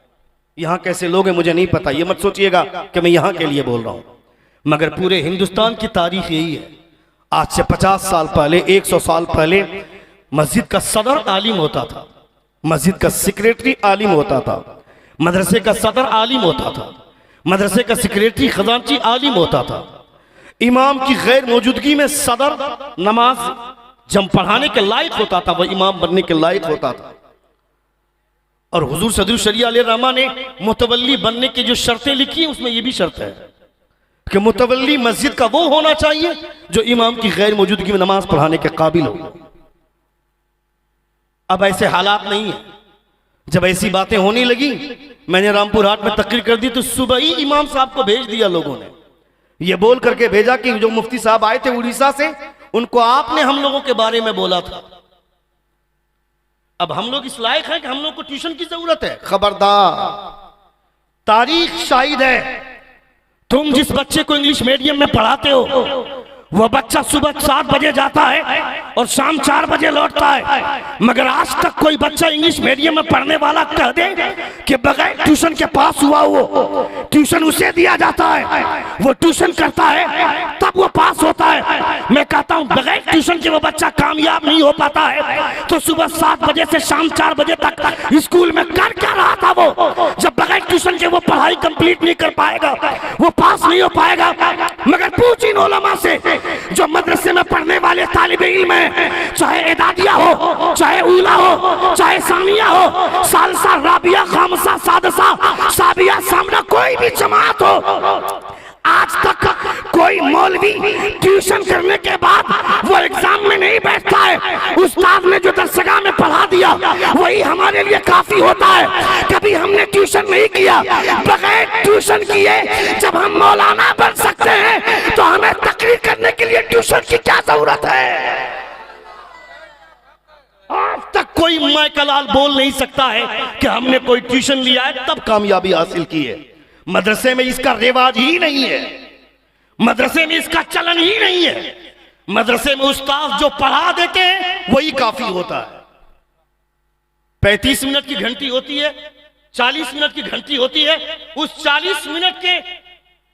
यहां कैसे लोग हैं मुझे नहीं पता, ये मत सोचिएगा कि मैं यहां के लिए बोल रहा हूं, मगर पूरे हिंदुस्तान की तारीख यही है। आज से 50 साल पहले, 100 साल पहले मस्जिद का सदर आलिम होता था, मस्जिद का सेक्रेटरी आलिम होता था, मदरसे का सदर आलिम होता था, मदरसे का सेक्रेटरी खजांची आलिम होता था। इमाम की गैर मौजूदगी में सदर नमाज जब पढ़ाने के लायक होता था, वह इमाम बनने के लायक होता था। और हुजूर सदरुल शरिया अलैहिर्रहमा ने मुतवल्ली बनने की जो शर्तें लिखी हैं उसमें यह भी शर्त है कि मुतवल्ली मस्जिद का वो होना चाहिए जो इमाम की गैर मौजूदगी में नमाज पढ़ाने के काबिल हो। अब ऐसे हालात नहीं है। जब ऐसी बातें होने लगी, मैंने रामपुर हाट में तकरीर कर दी तो सुबह ही इमाम साहब को भेज दिया लोगों ने, ये बोल करके भेजा कि जो मुफ्ती साहब आए थे उड़ीसा से, उनको आपने हम लोगों के बारे में बोला था। अब हम लोग इस लायक हैं कि हम लोग को ट्यूशन की जरूरत है? खबरदार, तारीख शाहिद है, तुम जिस बच्चे को इंग्लिश मीडियम में पढ़ाते हो वो बच्चा सुबह 7 बजे जाता है और शाम 4 बजे लौटता है, मगर आज तक कोई बच्चा इंग्लिश मीडियम में पढ़ने वाला कह दे कि बगैर ट्यूशन के पास हुआ, वो ट्यूशन उसे दिया जाता है, वो ट्यूशन करता है तब वो पास होता है। मैं कहता हूं बगैर ट्यूशन के वो बच्चा कामयाब नहीं हो पाता है। तो सुबह 7 बजे से शाम 4 बजे तक स्कूल में कर क्या रहा था वो? जब बगैर ट्यूशन के वो पढ़ाई कंप्लीट नहीं कर पाएगा, वो पास नहीं हो पाएगा। मगर पूछ इन उलमा से जो मदरसे में पढ़ने वाले तालिब इल्म हैं, चाहे एदादिया हो, चाहे उला हो, चाहे सानिया हो, सालसा, राबिया, खामसा, सादसा, साबिया, सामना, कोई भी जमात हो, आज तक कोई मौलवी ट्यूशन करने के बाद वो एग्जाम में नहीं बैठता है। उस्ताद ने जो दरसगाह में पढ़ा दिया वही हमारे लिए काफी होता है। कभी हमने ट्यूशन नहीं किया। बगैर ट्यूशन किए जब हम मौलाना बन सकते हैं तो हमें तकरीर करने के लिए ट्यूशन की क्या जरूरत है? आज तक कोई माइकलाल बोल नहीं सकता है कि हमने कोई ट्यूशन लिया है तब कामयाबी हासिल की है। मदरसे में इसका रिवाज ही नहीं है, मदरसे में इसका चलन ही नहीं है। मदरसे में उस्ताद जो पढ़ा देते हैं वही काफी होता है। 35 मिनट की घंटी होती है, 40 मिनट की घंटी होती है। उस 40 मिनट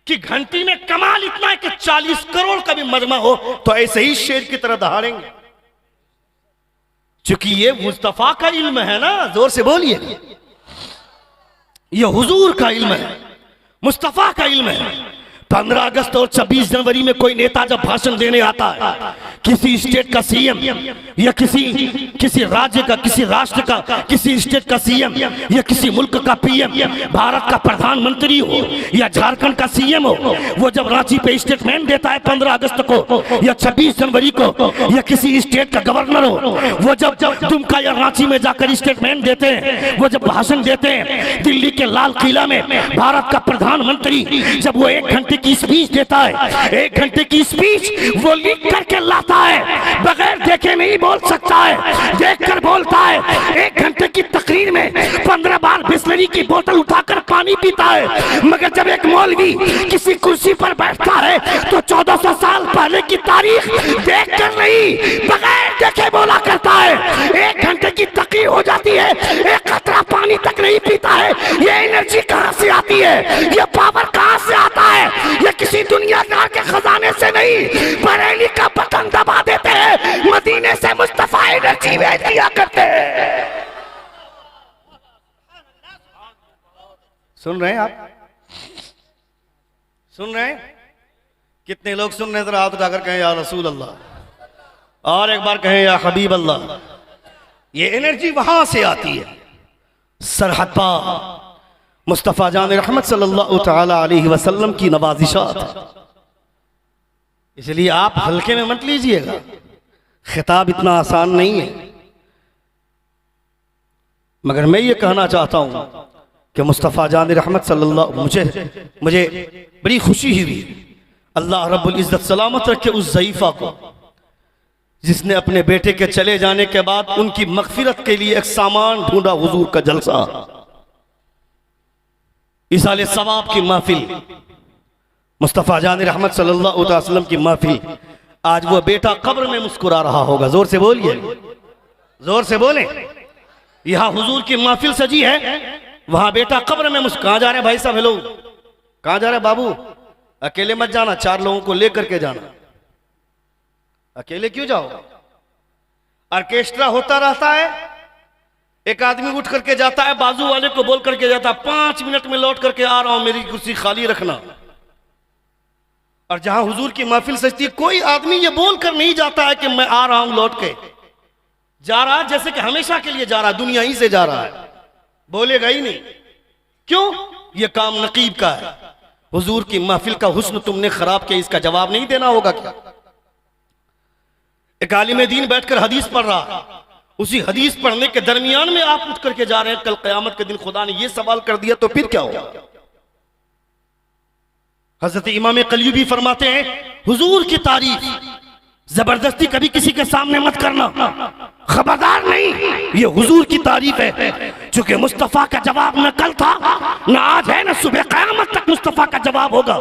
की घंटी में कमाल इतना है कि 40 करोड़ का भी मजमा हो तो ऐसे ही शेर की तरह दहाड़ेंगे। चूंकि ये मुस्तफा का इल्म है ना, जोर से बोलिए, ये हुजूर का इल्म है, मुस्तफा का इल्म है। 15 अगस्त और 26 जनवरी में कोई नेता जब भाषण देने आता है, किसी स्टेट का सीएम या किसी राज्य का, किसी राष्ट्र का, किसी स्टेट का सीएम या किसी मुल्क का पीएम, भारत का प्रधानमंत्री हो या झारखंड का सीएम हो, वो जब रांची पे स्टेटमेंट देता है 15 अगस्त को या 26 जनवरी को, या किसी स्टेट का गवर्नर हो, वो जब दुमका या रांची में जाकर स्टेटमेंट देते हैं, वो जब भाषण देते हैं, दिल्ली के लाल किला में भारत का प्रधानमंत्री जब वो 1 घंटे की स्पीच देता है, 1 घंटे की स्पीच वो लिख करके लाता है, बगैर देखे नहीं बोल सकता है, देखकर बोलता है। 1 घंटे की तकरीर में 15 बार बिस्लरी की बोतल उठाकर पानी पीता है। मगर जब एक मौलवी किसी कुर्सी पर बैठता है तो 1400 साल पहले की तारीख देखकर नहीं, बगैर देखे बोला करता है। 1 घंटे की तकरीर हो जाती है, 1 कतरा पानी तक नहीं पीता है। ये एनर्जी कहां से आती है? ये पावर कहां से आता है? ये किसी दुनियादार के खजाने से नहीं, बरेली का बटन दबा देते हैं, मदीने से मुस्तफा एनर्जी भेज दिया करते हैं। सुन रहे हैं आप? सुन रहे हैं? कितने लोग सुन रहे हैं? जरा हाथ उठाकर कहें या रसूल अल्लाह, और एक बार कहें या हबीब अल्लाह। ये एनर्जी वहां से आती है, सरहद पार मुस्तफ़ा जान रहमत सल्लल्लाहु तआला अलैहि वसल्लम की नवाजिशात। इसलिए आप हल्के में मत लीजिएगा, खिताब इतना आसान नहीं है। मगर मैं ये कहना चाहता हूं कि मुस्तफ़ा जान रहमत सल्लल्लाहु, मुझे बड़ी खुशी हुई, अल्लाह रब्बुल इज़्ज़त सलामत रखे उस ज़ईफ़ा को जिसने अपने बेटे के चले जाने के बाद उनकी मग़फ़िरत के लिए एक सामान ढूंढा, हुजूर का जलसा, इसाले सवाब की महफिल, मुस्तफ़ा जान रहमत सल्लल्लाहु अलैहि वसल्लम की महफिल। आज वो बेटा कब्र में मुस्कुरा रहा होगा। जोर से बोलिए, जोर से बोले। यहाँ हुजूर की महफिल सजी है, वहां बेटा कब्र में कहाँ जा रहे हैं भाई साहब? हेलो, कहाँ जा रहे हैं बाबू? अकेले मत जाना, 4 लोगों को लेकर के जाना। अकेले क्यों जाओ? ऑर्केस्ट्रा होता रहता है, एक आदमी उठ करके जाता है, बाजू वाले को बोल करके जाता है 5 मिनट में लौट करके आ रहा हूं, मेरी कुर्सी खाली रखना। और जहां हुजूर की महफिल सजती है, कोई आदमी ये बोल कर नहीं जाता है कि मैं आ रहा हूं, लौट के जा रहा है जैसे कि हमेशा के लिए जा रहा है, दुनिया ही से जा रहा है, बोलेगा ही नहीं। क्यों? ये काम नकीब का है। हुजूर की महफिल का हुस्न तुमने खराब किया, इसका जवाब नहीं देना होगा क्या? एक आलिम दीन बैठकर हदीस पढ़ रहा, उसी हदीस पढ़ने के दरमियान में आप उठ करके जा रहे हैं, कल क़यामत के दिन खुदा ने ये सवाल कर दिया तो फिर क्या होगा? हजरत इमाम कलयुबी फरमाते हैं, हुजूर की तारीफ जबरदस्ती कभी किसी के सामने मत करना, खबरदार नहीं, ये हुजूर की तारीफ है। चूंकि मुस्तफ़ा का जवाब न कल था, न आज है, न सुबह क़यामत तक मुस्तफ़ा का जवाब होगा।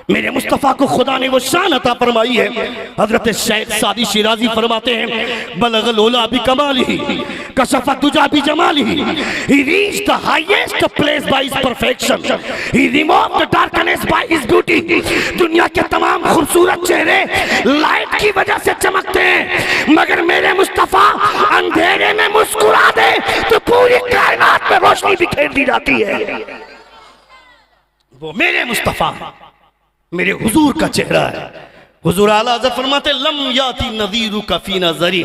मेरे मुस्तफ़ा को खुदा ने वो शान अता फरमाई है। हजरत शेख सादी शिराजी फरमाते हैं, बलगल उला भी कमाली, कशफत दुजा भी Jamali, he reached the highest place by his perfection, he removed the darkness by his beauty। दुनिया के तमाम खूबसूरत चेहरे लाइट की वजह से चमकते हैं, मगर मेरे मुस्तफ़ा अंधेरे में मुस्कुरा दे तो पूरी कायनात में रोशनी बिखेर दी जाती है। वो मेरे मुस्तफ़ा, मेरे हुजूर का चेहरा है। हुजूर आला हज़रत फरमाते, लम याती नज़ीरु का फी नज़री,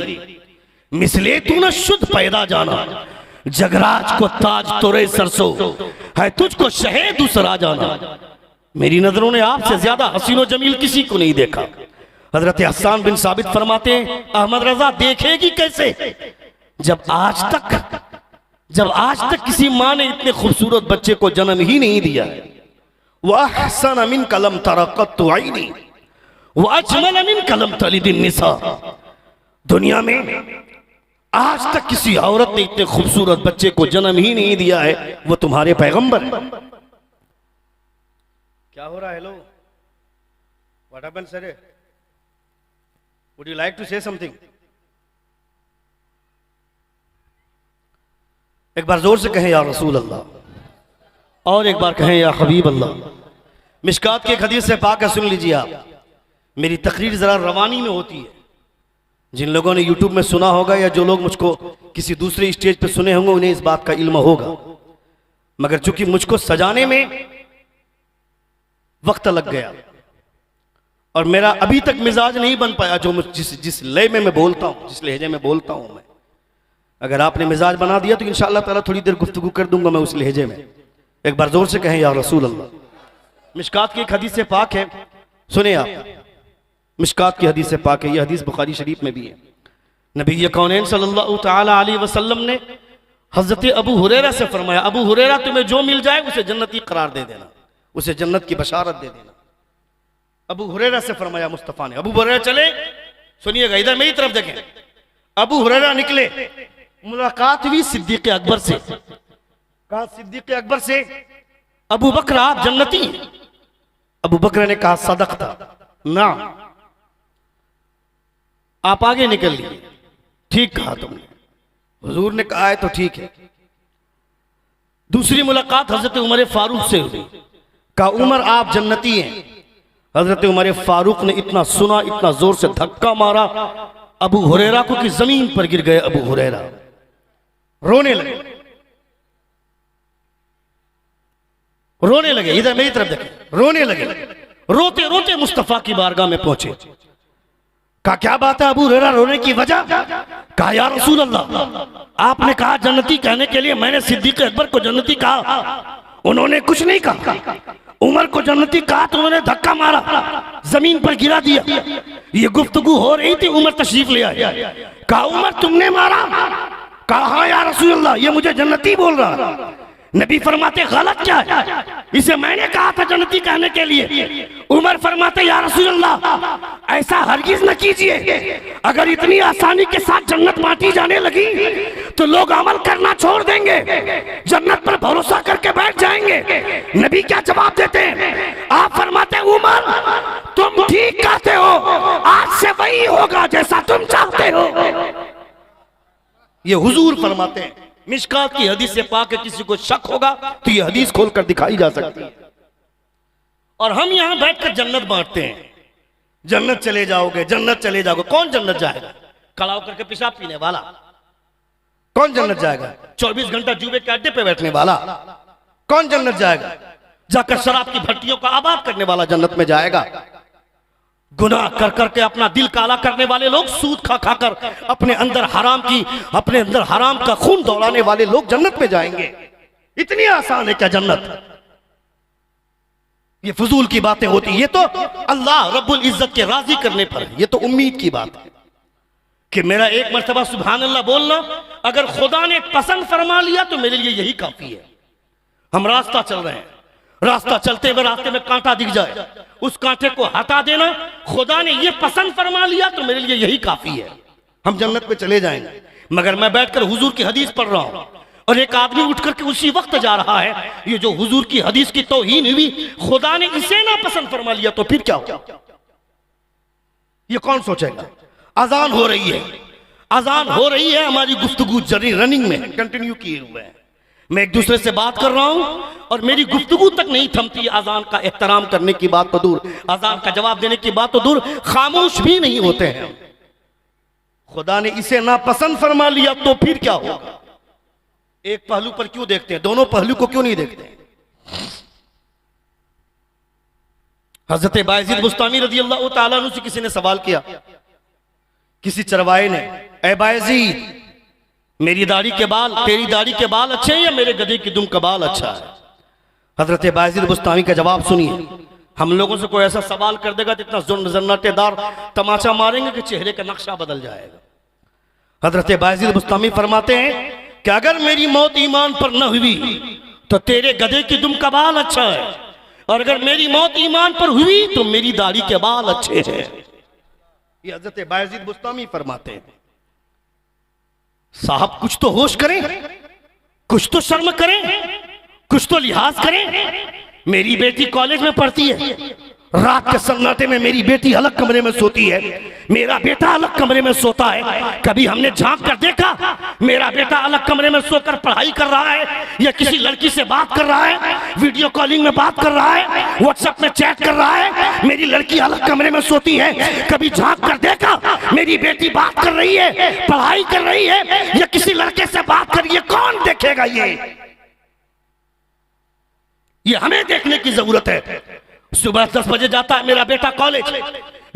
मिसले तू न शुद्ध पैदा जाना, जगराज को ताज तोरे सरसो है, तुझको शहे दूसरा जाना। मेरी नजरों ने आपसे ज्यादा हसीनो जमील किसी को नहीं देखा। हजरत हसन बिन साबित फरमाते हैं, अहमद रजा देखेगी कैसे, जब आज तक किसी माँ ने इतने खूबसूरत बच्चे को जन्म ही नहीं दिया है। वह अहसन मिन कलम तरक़त आईनी वह अजमल मिन कलम तलिदिन निसा। दुनिया में आज तक किसी औरत ने इतने खूबसूरत बच्चे को जन्म ही नहीं दिया है, वो तुम्हारे पैगंबर है। क्या हो रहा है? Hello, what happened sir? Would you like to say something? एक बार जोर से कहें या रसूल अल्लाह, और एक बार कहें या हबीब अल्लाह। मिशकात की एक हदीस से पाक है, सुन लीजिए आप। मेरी तकरीर जरा रवानी में होती है। जिन लोगों ने यूट्यूब में सुना होगा या जो लोग मुझको किसी दूसरे स्टेज पे सुने होंगे, उन्हें इस बात का इल्म होगा, मगर चूंकि मुझको सजाने में वक्त लग गया और मेरा अभी तक मिजाज नहीं बन पाया जो जिस लय में मैं बोलता हूं, जिस लहजे में बोलता हूं मैं। अगर आपने मिजाज बना दिया तो इंशाअल्लाह ताला थोड़ी देर गुफ्तगू कर दूंगा मैं उस लहजे में। एक बार जोर से कहें या रसूल अल्लाह। मिशकात की एक हदीस से पाक है, सुने आप। मिशकात की हदीस से पाक है, यह हदीस बुखारी शरीफ में भी है। नबी कौनैन सल्लल्लाहु तआला अलैहि वसल्लम ने हजरत अबू हुरैरा से फरमाया, अबू हुरैरा तुम्हें जो मिल जाए उसे जन्नती करार दे देना, उसे जन्नत की बशारत दे देना। अबू हुरैरा से फरमाया मुस्तफ़ा ने। अबू हुरैरा चले, सुनिएगा, इधर मेरी तरफ देखें। अबू हुरैरा निकले, मुलाकात हुई सिद्दीक अकबर से। कहा सिद्दीक अकबर से, अबू बकर आप जन्नती हैं? अबू बकर ने कहा सदक़ता, ना। आप आगे निकल लिए, ठीक कहा तुमने, हुजूर ने कहा है तो ठीक है। दूसरी मुलाकात हजरत उमर फारूक से हुई। कहा उमर आप जन्नती हैं? हजरत उमर फारूक ने इतना सुना, इतना जोर से धक्का मारा अबू हुरैरा को कि जमीन पर गिर गए। अबू हुरैरा रोने लगे, रोने लगे। इधर मेरी तरफ देखें, रोने लगे। रोते रोते मुस्तफा की बारगाह में पहुंचे। कहा क्या बात है अबू हुरैरा, रोने की वजह? कहा या रसूल अल्लाह, आपने कहा जन्नती कहने के लिए, मैंने सिद्दीक अकबर को जन्नती कहा, उन्होंने कुछ नहीं कहा। उमर को जन्नती कहा तो उन्होंने धक्का मारा, जमीन पर गिरा दिया। ये गुफ्तगू हो रही थी, उमर तशरीफ ले आए। कहा उमर तुमने मारा? कहा हाँ या रसूल अल्लाह, ये मुझे जन्नती बोल रहा। नबी फरमाते गलत क्या है, इसे मैंने कहा था जन्नती कहने के लिए। उमर फरमाते या रसूल अल्लाह ऐसा हरगिज न कीजिए, अगर इतनी आसानी के साथ जन्नत बांटी जाने लगी तो लोग अमल करना छोड़ देंगे, जन्नत पर भरोसा करके बैठ जाएंगे। नबी क्या जवाब देते हैं? आप फरमाते उमर तुम ठीक कहते हो, आज से वही होगा जैसा तुम चाहते हो। ये हुजूर फरमाते हैं। मिशकात की हदीस से पाक है, किसी को शक होगा तो ये हदीस खोलकर दिखाई जा सकती है। और हम यहां बैठकर जन्नत बांटते हैं, जन्नत चले जाओगे, जन्नत चले जाओगे। कौन जन्नत जाएगा? कलाव करके पेशाब पीने वाला। कौन जन्नत जाएगा? 24 घंटा जुबे के अड्डे पे बैठने वाला। कौन जन्नत जाएगा? जाकर शराब की भट्टियों का आबाद करने वाला जन्नत में जाएगा। गुनाह कर करके अपना दिल काला करने वाले लोग, सूद खा खाकर अपने अंदर हराम का खून दौड़ाने वाले लोग जन्नत में जाएंगे। इतनी आसान है क्या जन्नत? ये फजूल की बातें होती, ये तो अल्लाह रब्बुल इज्जत के राजी करने पर है। ये तो उम्मीद की बात है कि मेरा एक मर्तबा सुभान अल्लाह बोलना, अगर खुदा ने पसंद फरमा लिया तो मेरे लिए यही काफी है। हम रास्ता चल रहे हैं, रास्ता चलते हुए रास्ते में कांटा दिख जाए, उस कांटे को हटा देना, खुदा ने ये पसंद फरमा लिया तो मेरे लिए यही काफी है, हम जन्नत पे चले जाएंगे। मगर मैं बैठकर हुजूर की हदीस पढ़ रहा हूं और एक आदमी उठ करके उसी वक्त जा रहा है, ये जो हुजूर की हदीस की तौहीन हुई, खुदा ने इसे ना पसंद फरमा लिया तो फिर क्या होगा? ये कौन सोचेगा? अजान हो रही है, अजान हो रही है, हमारी गुफ्तगू जारी रनिंग में कंटिन्यू किए हुए हैं, मैं एक दूसरे से बात कर रहा हूं और मेरी गुफ्तगू तक नहीं थमती। अजान का एहतराम करने की बात तो दूर, अजान का जवाब देने की बात तो दूर, खामोश भी नहीं होते हैं। खुदा ने इसे नापसंद फरमा लिया तो फिर क्या होगा? एक पहलू पर क्यों देखते हैं, दोनों पहलू को क्यों नहीं देखते? हजरत बायजीद बुस्तामी रजी अल्लाह तआला अन्हु से किसी ने सवाल किया, किसी चरवाए ने, ए बायजीद, मेरी दाढ़ी के बाल, तेरी दाढ़ी के बाल अच्छे हैं या मेरे गधे की दुम का बाल अच्छा है? हजरत बायजीद बुस्तामी का जवाब सुनिए। हम लोगों से कोई ऐसा सवाल कर देगा तो इतना जन्नतेदार तमाचा मारेंगे कि चेहरे का नक्शा बदल जाएगा। हजरत बायजीद बुस्तामी फरमाते हैं कि अगर मेरी मौत ईमान पर न हुई तो तेरे गधे की दुम का बाल अच्छा है, और अगर मेरी मौत ईमान पर हुई तो मेरी दाढ़ी के बाल अच्छे हैं। ये हजरत बायजीद बुस्तामी फरमाते हैं। साहब कुछ तो होश करें, कुछ तो शर्म करें, कुछ तो लिहाज करें। मेरी बेटी कॉलेज में पढ़ती है, रात के सन्नाटे में मेरी बेटी अलग कमरे में सोती है, मेरा बेटा अलग कमरे में सोता है। कभी हमने झांक कर देखा मेरा बेटा अलग कमरे में सोकर पढ़ाई कर रहा है या किसी लड़की से बात कर रहा है, वीडियो कॉलिंग में बात कर रहा है, व्हाट्सएप में चैट कर रहा है? मेरी लड़की अलग कमरे में सोती है, कभी झांक कर देखा मेरी बेटी बात कर रही है, पढ़ाई कर रही है या किसी लड़के से बात कर रही है? कौन देखेगा? ये हमें देखने की जरूरत है। सुबह 10 बजे जाता है मेरा बेटा कॉलेज,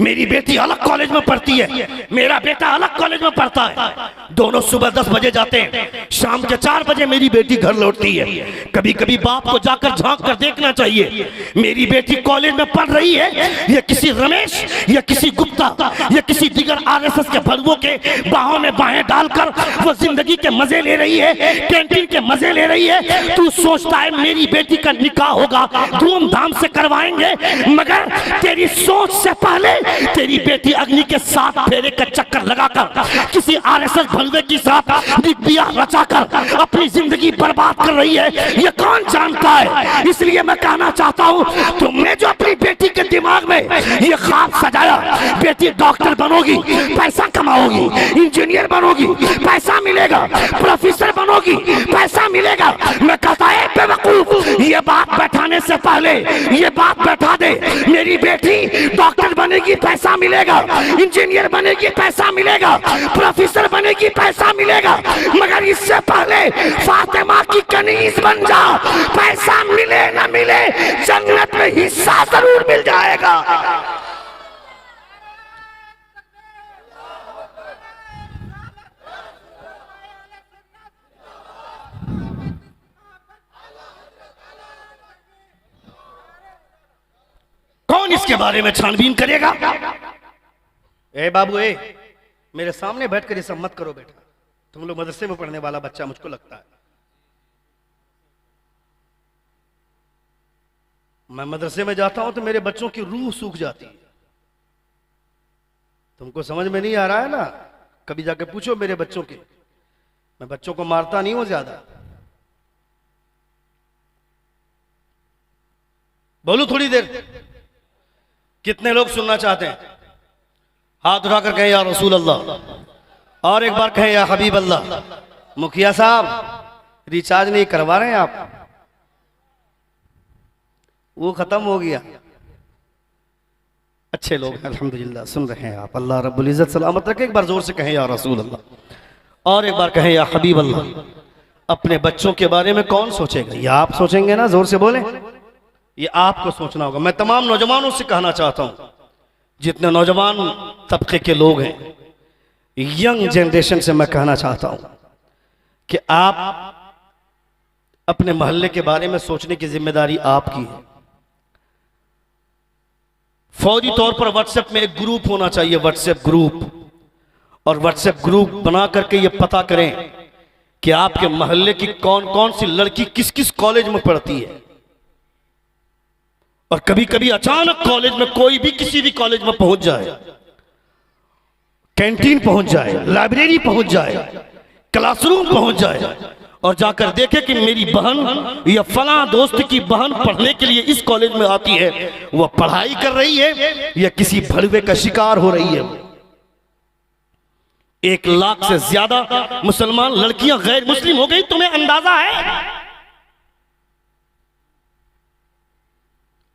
मेरी बेटी अलग कॉलेज में पढ़ती है, मेरा बेटा अलग कॉलेज में पढ़ता है, दोनों सुबह 10 बजे जाते हैं, शाम के 4 बजे मेरी बेटी घर लौटती है। कभी कभी बाप को जाकर झांक कर देखना चाहिए, मेरी बेटी कॉलेज में पढ़ रही है या किसी रमेश या किसी गुप्ता या किसी दिगर आरएसएस के भड़ुओं के बाहों में बाहें डालकर वो जिंदगी के मजे ले रही है, कैंटीन के मजे ले रही है। तू सोचता है मेरी बेटी का निकाह होगा, धूमधाम से करवाएंगे, मगर तेरी सोच से पहले तेरी बेटी अग्नि के 7 फेरे का चक्कर लगाकर किसी आरएसएस भलवे के साथ बिया रचाकर अपनी जिंदगी बर्बाद कर रही है। ये कौन जानता है? इसलिए मैं कहना चाहता हूँ, तुमने जो अपनी बेटी के दिमाग में ये ख्वाब सजाया, बेटी डॉक्टर बनोगी, पैसा कमाओगी, इंजीनियर बनोगी, पैसा मिलेगा, प्रोफेसर बनोगी, पैसा मिलेगा, मैं कहता है बेवकूफ, ये बात बैठाने से पहले ये बात बैठा दे, मेरी बेटी डॉक्टर बनेगी, पैसा मिलेगा, इंजीनियर बनेगी, पैसा मिलेगा, प्रोफेसर बनेगी, पैसा मिलेगा, मगर इससे पहले फातिमा की कनीज बन जा, पैसा मिले ना मिले जन्नत में हिस्सा जरूर मिल जाएगा। कौन इसके बारे में छानबीन करेगा? ए बाबू, मेरे सामने बैठकर ये सब मत करो बेटा, तुम लोग मदरसे में पढ़ने वाला बच्चा मुझको लगता है। मैं मदरसे में जाता हूं तो मेरे बच्चों की रूह सूख जाती है। तुमको समझ में नहीं आ रहा है ना? कभी जाके पूछो मेरे बच्चों के, मैं बच्चों को मारता नहीं हूं ज्यादा। बोलू थोड़ी देर? कितने लोग सुनना चाहते हैं? हाथ उठाकर कहें या रसूल अल्लाह, और एक बार कहें या हबीब अल्लाह। मुखिया साहब रिचार्ज नहीं करवा रहे हैं आप? वो खत्म हो गया। अच्छे लोग हैं अल्हम्दुलिल्लाह, सुन रहे हैं आप। अल्लाह रब्बुल इज्जत सलामत रखे। एक बार जोर से कहें या रसूल अल्लाह, और एक बार कहें या हबीब अल्लाह। अपने बच्चों के बारे में कौन सोचेगा? ये आप सोचेंगे ना? जोर से बोले। ये आपको सोचना होगा। मैं तमाम नौजवानों से कहना चाहता हूं, जितने नौजवान तबके के लोग हैं, यंग जनरेशन से मैं कहना चाहता हूं कि आप अपने मोहल्ले के बारे में सोचने की जिम्मेदारी आपकी है। फौरी तौर पर व्हाट्सएप में एक ग्रुप होना चाहिए, व्हाट्सएप ग्रुप, और व्हाट्सएप ग्रुप बना करके ये पता करें कि आपके मोहल्ले की कौन कौन सी लड़की किस किस कॉलेज में पढ़ती है। और कभी कभी अचानक कॉलेज में कोई भी किसी भी कॉलेज में पहुंच जाए, कैंटीन पहुंच जाए, लाइब्रेरी पहुंच जाए, क्लासरूम पहुंच जाए और जाकर देखे कि मेरी बहन या फला दोस्त की बहन पढ़ने के लिए इस कॉलेज में आती है, वह पढ़ाई कर रही है या किसी भड़वे का शिकार हो रही है। 1 लाख से ज्यादा मुसलमान लड़कियां गैर मुस्लिम हो गई, तुम्हें अंदाजा है?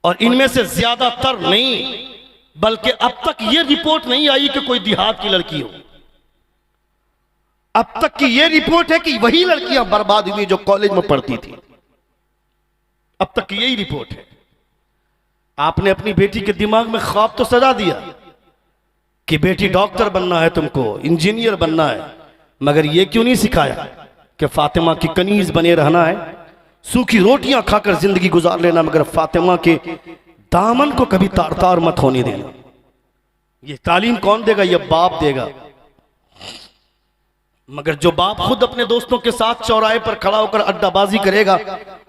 और इनमें से ज्यादातर नहीं, बल्कि अब तक यह रिपोर्ट नहीं आई कि कोई देहात की लड़की हो। अब तक की यह रिपोर्ट है कि वही लड़कियां बर्बाद हुई जो कॉलेज में पढ़ती थी। अब तक की यही रिपोर्ट है। आपने अपनी बेटी के दिमाग में ख्वाब तो सजा दिया कि बेटी डॉक्टर बनना है, तुमको इंजीनियर बनना है, मगर यह क्यों नहीं सिखाया कि फातिमा की कनीज बने रहना है, सूखी रोटियां खाकर जिंदगी गुजार लेना, मगर फातिमा के दामन को कभी तार तार मत होने देना। यह तालीम कौन देगा? यह बाप देगा। मगर जो बाप खुद अपने दोस्तों के साथ चौराहे पर खड़ा होकर अड्डाबाजी करेगा,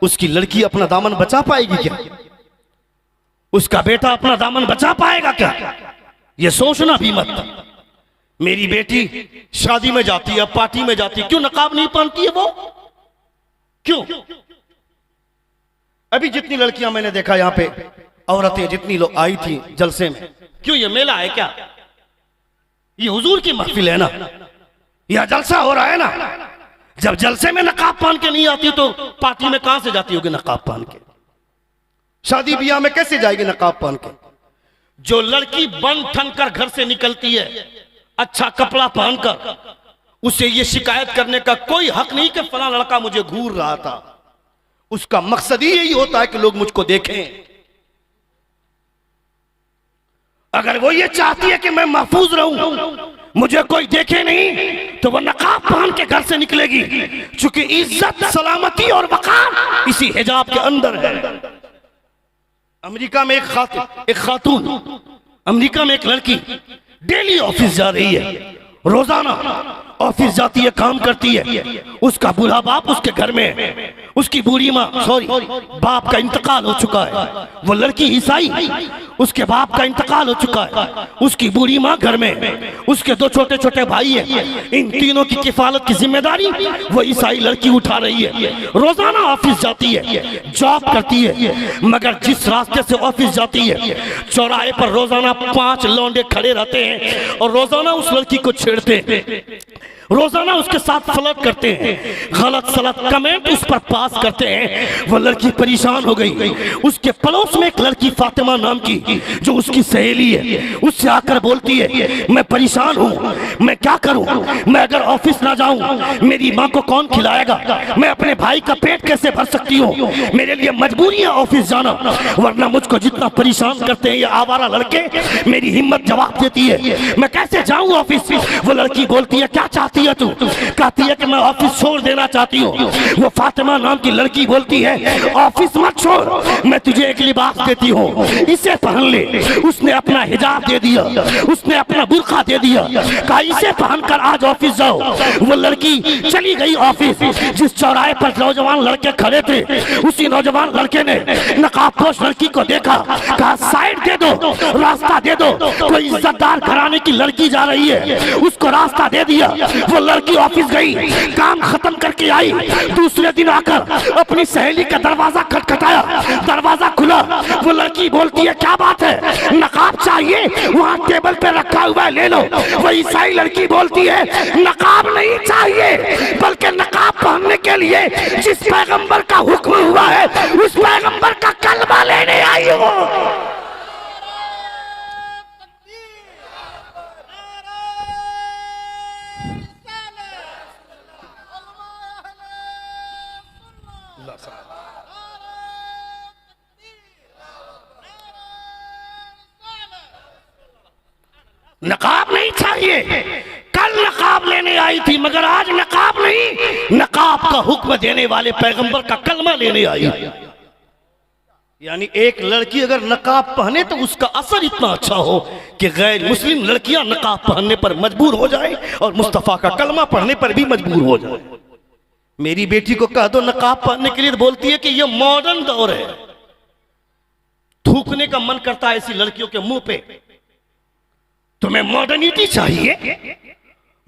उसकी लड़की अपना दामन बचा पाएगी क्या? उसका बेटा अपना दामन बचा पाएगा क्या? यह सोचना भी मत। मेरी बेटी शादी में जाती है, पार्टी में जाती है, क्यों नकाब नहीं पहनती है वो? क्यों? अभी जितनी लड़कियां मैंने देखा यहां पे, औरतें जितनी लोग आई थी जलसे में, क्यों ये मेला है क्या? ये हुजूर की महफिल है ना, यह जलसा हो रहा है ना। जब जलसे में नकाब पहन के नहीं आती तो पार्टी में कहां से जाती होगी नकाब पहन के? शादी ब्याह में कैसे जाएगी नकाब पहन के? जो लड़की बन ठन कर घर से निकलती है अच्छा कपड़ा पहनकर, उसे यह शिकायत करने का कोई हक नहीं कि फला लड़का मुझे घूर रहा था। उसका मकसद ही यही होता है कि लोग मुझको देखें। अगर वो ये चाहती है कि मैं महफूज रहूं, मुझे कोई देखे नहीं, तो वह नकाब पहन के घर से निकलेगी, क्योंकि इज्जत, सलामती और वकार इसी हिजाब के अंदर है। अमेरिका में एक खातून, अमेरिका में एक लड़की डेली ऑफिस जा रही है, रोजाना ऑफिस जाती है, काम करती है। उसका बूढ़ा बाप उसके घर में है, उसकी बूढ़ी माँ बाप का इंतकाल हो चुका है। वो लड़की ईसाई, उसके बाप का इंतकाल हो चुका है, उसकी बूढ़ी माँ घर में है, उसके 2 छोटे छोटे भाई है। इन तीनों की किफालत की जिम्मेदारी वो ईसाई लड़की उठा रही है। रोजाना ऑफिस जाती है, जॉब करती है, मगर जिस रास्ते से ऑफिस जाती है, चौराहे पर रोजाना 5 लौंडे खड़े रहते हैं और रोजाना उस लड़की को छेड़ते हैं, रोजाना उसके साथ फ्लर्ट करते हैं, गलत सलत कमेंट उस पर पास करते हैं। वो लड़की परेशान हो गई। उसके पड़ोस में एक लड़की फातिमा नाम की, जो उसकी सहेली है, उससे आकर बोलती है, मैं परेशान हूँ, मैं क्या करूँ? मैं अगर ऑफिस ना जाऊँ मेरी माँ को कौन खिलाएगा? मैं अपने भाई का पेट कैसे भर सकती हूँ? मेरे लिए मजबूरी है ऑफिस जाना, वरना मुझको जितना परेशान करते हैं ये आवारा लड़के, मेरी हिम्मत जवाब देती है, मैं कैसे जाऊँ ऑफिस? वो लड़की बोलती है, क्या चाहती है तू? कहती है कि मैं ऑफिस छोड़ देना चाहती हूँ। वो फातिमा नाम की लड़की बोलती है, ऑफिस मत छोड़, मैं तुझे एक लिबास देती हूँ, इसे पहन ले। उसने अपना हिजाब दे दिया, उसने अपना बुर्का दे दिया, कहा इसे पहनकर आज ऑफिस जाओ। वो लड़की चली गई ऑफिस। जिस चौराहे पर नौजवान लड़के खड़े थे, उसी नौजवान लड़के ने नकाबपोश लड़की को देखा, कहा साइड दे दो, रास्ता दे दो, कोई इज्जतदार घराने की लड़की जा रही है, उसको रास्ता दे दिया। वो लड़की ऑफिस गई, काम खत्म करके आई। दूसरे दिन आकर अपनी सहेली का दरवाजा खटखटाया, दरवाजा खुला। वो लड़की बोलती है, क्या बात है, नकाब चाहिए? वहाँ टेबल पे रखा हुआ है, ले लो। वो ईसाई लड़की बोलती है, नकाब नहीं चाहिए, बल्कि नकाब पहनने के लिए जिस पैगंबर का हुक्म हुआ है उस पैगंबर का कलमा लेने आई हो। नकाब नहीं चाहिए, कल नकाब लेने आई थी, मगर आज नकाब नहीं, नकाब का हुक्म देने वाले पैगंबर का कलमा लेने आई। यानी एक लड़की अगर नकाब पहने तो उसका असर इतना अच्छा हो कि गैर मुस्लिम लड़कियां नकाब पहनने पर मजबूर हो जाए और मुस्तफा का कलमा पढ़ने पर भी मजबूर हो जाए। मेरी बेटी को कह दो नकाब पहनने के लिए, बोलती है कि यह मॉडर्न दौर है। थूकने का मन करता है ऐसी लड़कियों के मुंह पे। तुम्हें मॉडर्निटी चाहिए,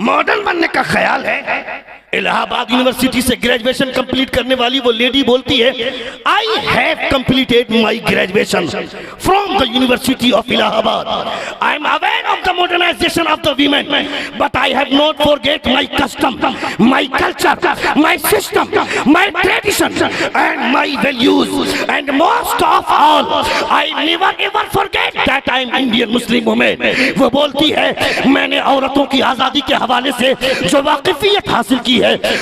मॉडर्न बनने का ख्याल है। इलाहाबाद यूनिवर्सिटी से ग्रेजुएशन कंप्लीट करने वाली वो लेडी बोलती है, I have completed my graduation from the university of Allahabad. I am aware of the modernisation of the women, but I have not forget my custom, my culture, my system, my tradition and my values, and most of all I never ever forget that I am Indian Muslim women. वो बोलती है, मैंने औरतों की आजादी के हवाले से जो वाकिफियत हासिल की है,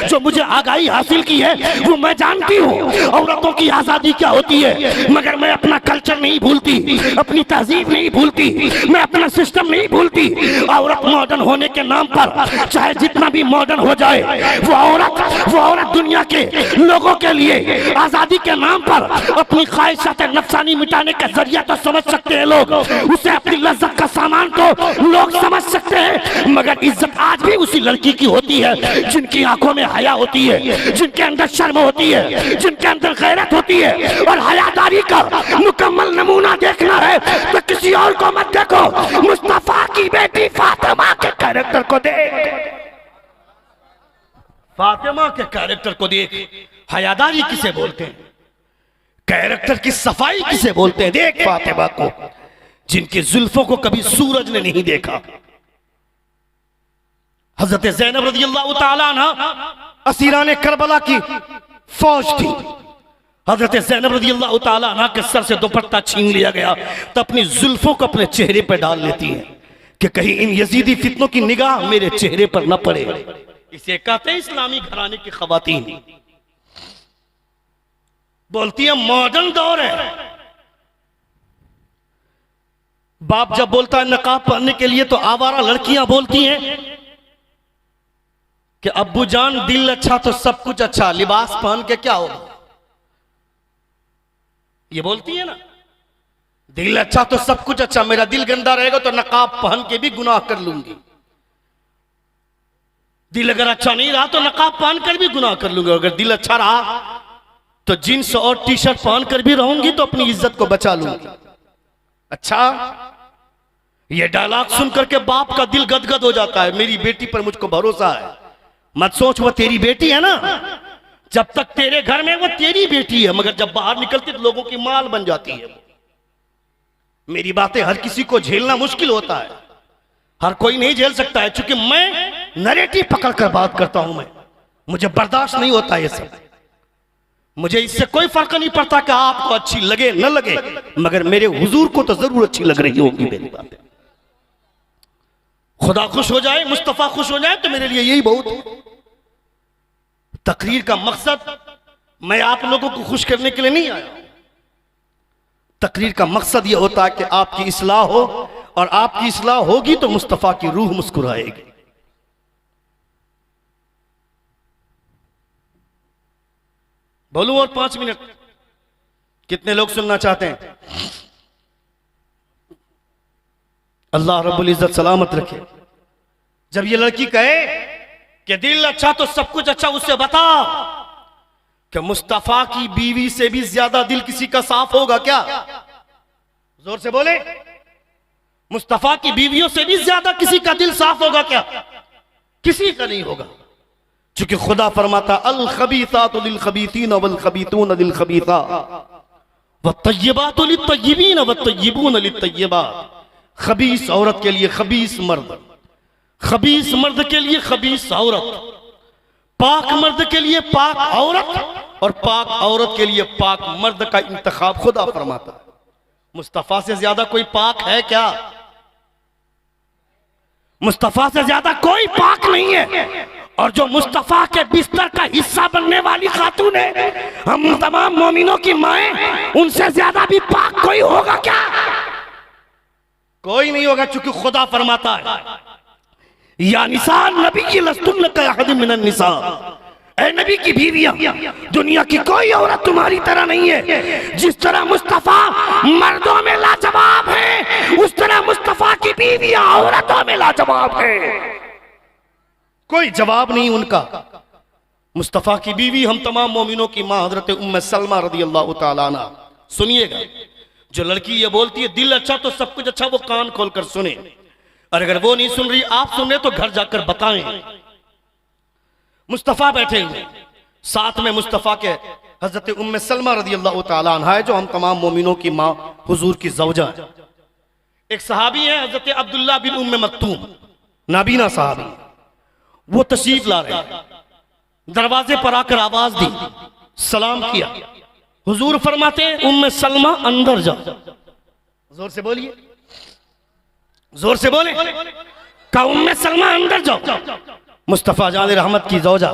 जो मुझे आगाही हासिल की है, वो मैं जानती हूँ औरतों की आजादी क्या होती है, मगर मैं अपना कल्चर नहीं भूलती, अपनी तहजीब नहीं भूलती, मैं अपना सिस्टम नहीं भूलती। औरत मॉडर्न होने के नाम पर चाहे जितना भी मॉडर्न हो जाए, वो औरत दुनिया के लोगों के लिए आजादी के नाम पर अपनी ख्वाहिशात नफसानी मिटाने का जरिया तो समझ सकते हैं लोग, उसे अपनी लज्जत का सामान तो लोग समझ सकते हैं, मगर इज्जत आज भी उसी लड़की की होती है जिनकी आंखों में हया होती है, जिनके अंदर शर्म होती है, जिनके अंदर गैरत होती है। और हयादारी का मुकम्मल नमूना देखना है तो किसी और को मत देखो, मुस्तफा की बेटी फातिमा के कैरेक्टर को देख, फातिमा के कैरेक्टर को देख। हयादारी किसे बोलते हैं, कैरेक्टर की सफाई किसे बोलते हैं, देख फातिमा को, जिनके जुल्फों को कभी सूरज ने नहीं देखा। हजरत ज़ैनब रज़ियल्लाहु ताला अन्हा असीराने करबला की फौज थी। हजरत ज़ैनब रज़ियल्लाहु ताला अन्हा के सर से दुपट्टा छीन लिया गया तो अपनी जुल्फों को अपने चेहरे पर डाल लेती है कि कहीं इन यजीदी फितनों की निगाह मेरे चेहरे पर न पड़े। इसे कहते हैं इस्लामी घराने की खवातीन। बोलती है मॉडर्न दौर है। बाप जब बोलता है नकाब पहनने के लिए तो आवारा लड़कियां बोलती हैं कि अब्बू जान दिल अच्छा तो सब कुछ अच्छा, लिबास पहन के क्या होगा। ये बोलती है ना, दिल अच्छा तो सब कुछ अच्छा, मेरा दिल गंदा रहेगा तो नकाब पहन के भी गुनाह कर लूंगी, दिल अगर अच्छा नहीं रहा तो नकाब पहन कर भी गुनाह कर लूंगी, अगर दिल अच्छा रहा तो जींस और टी शर्ट पहन कर भी रहूंगी तो अपनी इज्जत को बचा लूंगी। अच्छा, ये डायलॉग सुनकर के बाप का दिल गदगद हो जाता है, मेरी बेटी पर मुझको भरोसा है। मत सोच वो तेरी बेटी है ना, जब तक तेरे घर में वो तेरी बेटी है, मगर जब बाहर निकलती तो लोगों की माल बन जाती है। मेरी बातें हर किसी को झेलना मुश्किल होता है, हर कोई नहीं झेल सकता है, क्योंकि मैं नैरेटिव पकड़ कर बात करता हूं, मुझे बर्दाश्त नहीं होता ये सब। मुझे इससे कोई फर्क नहीं पड़ता कि आपको अच्छी लगे न लगे, मगर मेरे हुजूर को तो जरूर अच्छी लग रही होगी मेरी बातें। खुदा खुश हो जाए, मुस्तफा खुश हो जाए तो मेरे लिए यही बहुत है। तकरीर का मकसद मैं आप लोगों को खुश करने के लिए नहीं आया, तकरीर का मकसद यह होता है कि आपकी इस्लाह हो, और आपकी इस्लाह होगी तो मुस्तफा की रूह मुस्कुराएगी। बोलूं और 5 मिनट? कितने लोग सुनना चाहते हैं? अल्लाह रब्बुल इज्जत सलामत रखे। जब ये लड़की कहे कि दिल अच्छा तो सब कुछ अच्छा, उससे बताओ कि मुस्तफा की बीवी से भी ज्यादा दिल किसी का साफ होगा क्या? जोर से बोले, मुस्तफा की बीवियों से भी ज्यादा किसी का दिल साफ होगा क्या? किसी का नहीं होगा, क्योंकि खुदा फरमाता अल खबीसातु लिल खबीसीन वल खबीसून लिल खबीसात वत्तय्यबातु लित तय्यबीन वत्तय्यबून लित तय्यबात। खबीस औरत के लिए खबीस मर्द, खबीस मर्द के लिए खबीस औरत, पाक मर्द के लिए पाक औरत, और पाक औरत के लिए पाक मर्द का इंतखाब खुदा फरमाता है। मुस्तफा से ज्यादा कोई पाक है क्या? मुस्तफा से ज्यादा कोई पाक नहीं है। और जो मुस्तफा के बिस्तर का हिस्सा बनने वाली खातून है, हम तमाम मोमिनों की माएं, उनसे ज्यादा भी पाक कोई होगा क्या? कोई नहीं होगा, क्योंकि खुदा फरमाता है या निसा नबी लस्तुन कअहद मिनन निसा, ऐ नबी की बीवियां, दुनिया की कोई औरत तुम्हारी तरह नहीं है। जिस तरह मुस्तफा मर्दों में लाजवाब है, उस तरह मुस्तफा की बीवियां औरतों में लाजवाब है। कोई जवाब नहीं उनका। मुस्तफा की बीवी हम तमाम मोमिनों की मां हजरत उम्मे सलमा रदियल्लाहु ताला अन्हा। सुनिएगा, जो लड़की ये बोलती है दिल अच्छा तो सब कुछ अच्छा, वो कान खोलकर सुने। और अगर वो नहीं सुन रही, आप सुन रहे, तो घर जाकर बताएं। मुस्तफ़ा बैठे हुए, साथ में मुस्तफ़ा के हजरत उम्मे सलमा रज़ी अल्लाह तआला अन्हा है, जो हम तमाम मोमिनों की माँ, हुजूर की ज़ौजा है। एक सहाबी है हजरत अब्दुल्ला बिन उम्मे मक्तूम, नाबीना सहाबी, वो तशरीफ ला रहे हैं। दरवाजे पर आकर आवाज दी, सलाम किया। हुजूर फरमाते हैं, उम्मे सलमा अंदर जाओ। जोर से बोलिए, जोर से बोले, का उम्मे सलमा अंदर जाओ। मुस्तफ़ा जान रहमत की ज़ौजा,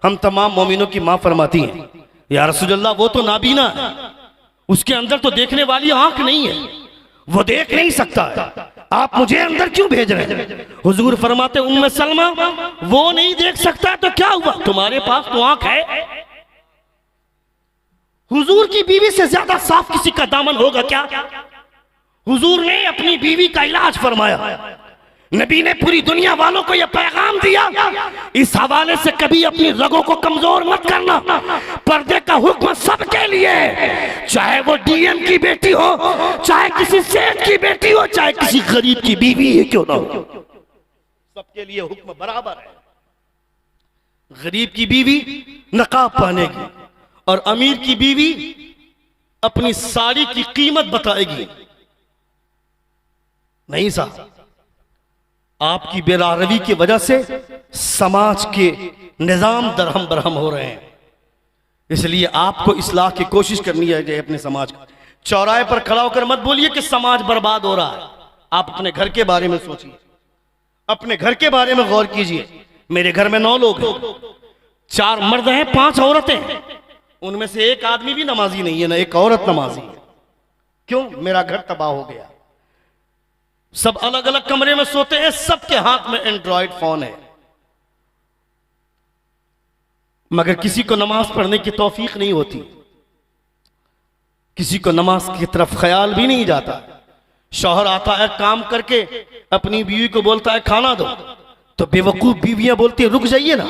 हम तमाम मोमिनों की माँ फरमाती हैं, या रसूलल्लाह वो तो नाबीना है, उसके अंदर तो देखने वाली आंख नहीं है, वो देख नहीं सकता है, आप मुझे अंदर क्यों भेज रहे हैं? हुजूर फरमाते, उम्मे सलमा वो नहीं देख सकता तो क्या हुआ, तुम्हारे पास तो आंख है। हुजूर की बीवी से ज्यादा साफ किसी का दामन होगा क्या? हुजूर ने अपनी बीवी का इलाज फरमाया। नबी ने पूरी दुनिया वालों को यह पैगाम दिया, इस हवाले से कभी अपनी रगों को कमजोर मत करना। पर्दे का हुक्म सबके लिए, चाहे वो डीएम की बेटी हो, चाहे किसी सेठ की बेटी हो, चाहे किसी गरीब की बीवी है क्यों ना हो, सबके लिए हुक्म बराबर है। गरीब की बीवी नकाब पहनेगी और अमीर की बीवी अपनी साड़ी की कीमत बताएगी। नहीं साहब, आपकी बेरारवी की वजह से समाज के निजाम दरहम बरहम हो रहे हैं, इसलिए आपको इस्लाह की कोशिश करनी है अपने समाज का। चौराहे पर खड़ा होकर मत बोलिए कि समाज बर्बाद हो रहा है। आप अपने घर के बारे में सोचिए, अपने घर के बारे में गौर कीजिए। मेरे घर में 9 लोग हैं, 4 मर्द हैं, 5 औरतें हैं, उनमें से एक आदमी भी नमाजी नहीं है, ना एक औरत नमाजी है। क्यों? मेरा घर तबाह हो गया। सब अलग अलग कमरे में सोते हैं, सबके हाथ में एंड्रॉयड फोन है, मगर किसी को नमाज पढ़ने की तौफीक नहीं होती, किसी को नमाज की तरफ ख्याल भी नहीं जाता। शौहर आता है काम करके, अपनी बीवी को बोलता है खाना दो, तो बेवकूफ बीवियां बोलती है रुक जाइए ना,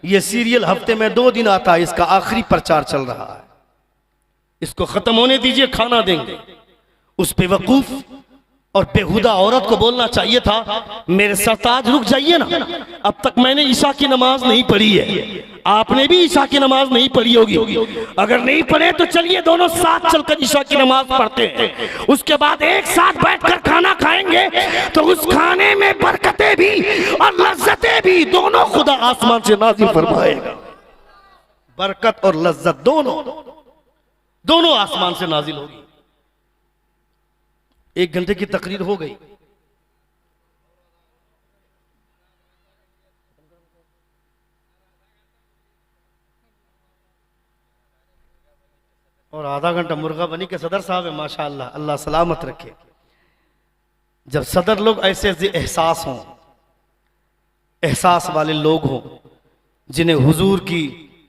ये सीरियल हफ्ते में 2 दिन आता है, इसका आखिरी प्रचार चल रहा है, इसको खत्म होने दीजिए, खाना देंगे। उस बेवकूफ और बेहुदा औरत को बोलना चाहिए था, मेरे सरताज रुक जाइए ना, अब तक मैंने ईशा की नमाज नहीं पढ़ी है, आपने भी ईशा की नमाज नहीं पढ़ी होगी, अगर नहीं पढ़े तो चलिए दोनों साथ चलकर ईशा की नमाज पढ़ते हैं, उसके बाद एक साथ बैठकर खाना खाएंगे, तो उस खाने में बरकतें भी और लज्जतें भी दोनों खुदा आसमान से नाज़िल फरमाएगा। बरकत और लज्जत दोनों आसमान से नाजिल होगी। 1 घंटे की तकरीर हो गई। और आधा घंटा मुर्गा बनी के सदर साहब है, माशाअल्लाह, अल्लाह सलामत रखे। जब सदर लोग ऐसे एहसास हों, एहसास वाले लोग हों, जिन्हें हुजूर की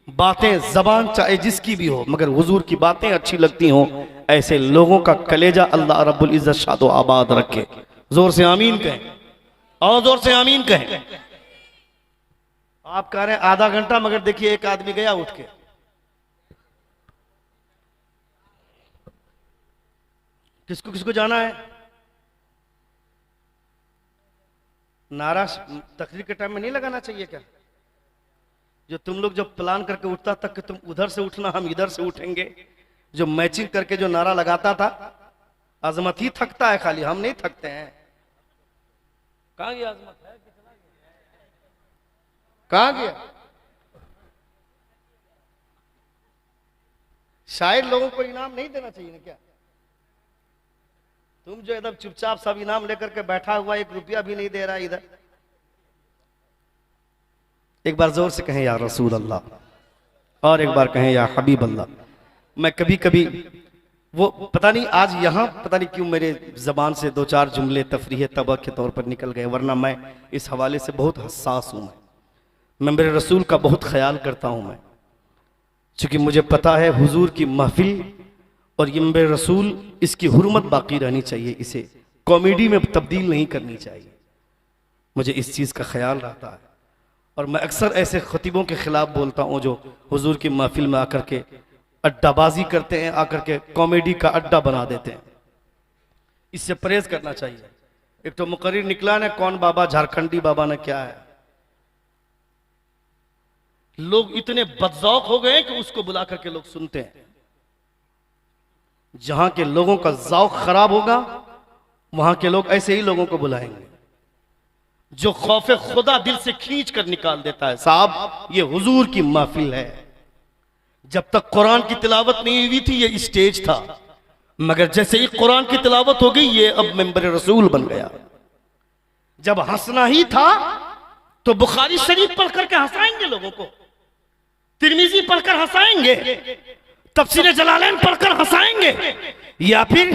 बातें, जबान चाहे जिसकी भी हो, मगर हुजूर की बातें अच्छी लगती हों, ऐसे लोगों का कलेजा अल्लाह रब्बुल इज्जत शादो आबाद रखे। जोर से आमीन कहें, और जोर से आमीन कहें। आप कह रहे हैं आधा घंटा, मगर देखिए एक आदमी गया उठ के, किसको किसको जाना है? नारा तकरीर के टाइम में नहीं लगाना चाहिए क्या? जो तुम लोग जब प्लान करके उठता तक कि तुम उधर से उठना, हम इधर से उठेंगे, जो मैचिंग करके जो नारा लगाता था, अजमत ही थकता है, खाली हम नहीं थकते हैं। कहां गया अजमत? है कहां गया? शायद लोगों को इनाम नहीं देना चाहिए ना क्या? तुम जो एकदम चुपचाप सब इनाम लेकर के बैठा हुआ, 1 रुपया भी नहीं दे रहा इधर। एक बार जोर से कहें या रसूल अल्लाह, और एक बार कहें या हबीब अल्लाह। मैं कभी कभी वो पता नहीं आज यहाँ पता नहीं क्यों मेरे जबान से 2-4 जुमले तफरीह तबक के तौर पर निकल गए, वरना मैं इस हवाले से बहुत हसास हूँ। मैं मेरे रसूल का बहुत ख्याल करता हूँ मैं, चूँकि मुझे पता है हुजूर की महफिल और ये मेरे रसूल, इसकी हुर्मत बाकी रहनी चाहिए, इसे कॉमेडी में तब्दील नहीं करनी चाहिए। मुझे इस चीज़ का ख्याल रहता है, और मैं अक्सर ऐसे खतीबों के खिलाफ बोलता हूँ जो हुजूर की महफिल में आकर के अड्डाबाजी करते हैं, आकर के कॉमेडी का अड्डा बना देते हैं। इससे परहेज करना चाहिए। एक तो मुकर्रिर निकला ने कौन बाबा, झारखंडी बाबा ने क्या है। लोग इतने बदजौक हो गए कि उसको बुला करके लोग सुनते हैं। जहां के लोगों का जौक खराब होगा वहां के लोग ऐसे ही लोगों को बुलाएंगे जो खौफे खुदा दिल से खींच कर निकाल देता है। साहब ये हुजूर की महफिल है। जब तक कुरान की तिलावत नहीं हुई थी ये स्टेज था, मगर जैसे ही कुरान की तिलावत हो गई ये अब मेंबर रसूल बन गया। जब हंसना ही था तो बुखारी शरीफ पढ़ करके हंसाएंगे लोगों को, तिरमिजी पढ़कर हंसाएंगे, तफसीर जलालैन पढ़कर हंसाएंगे, या फिर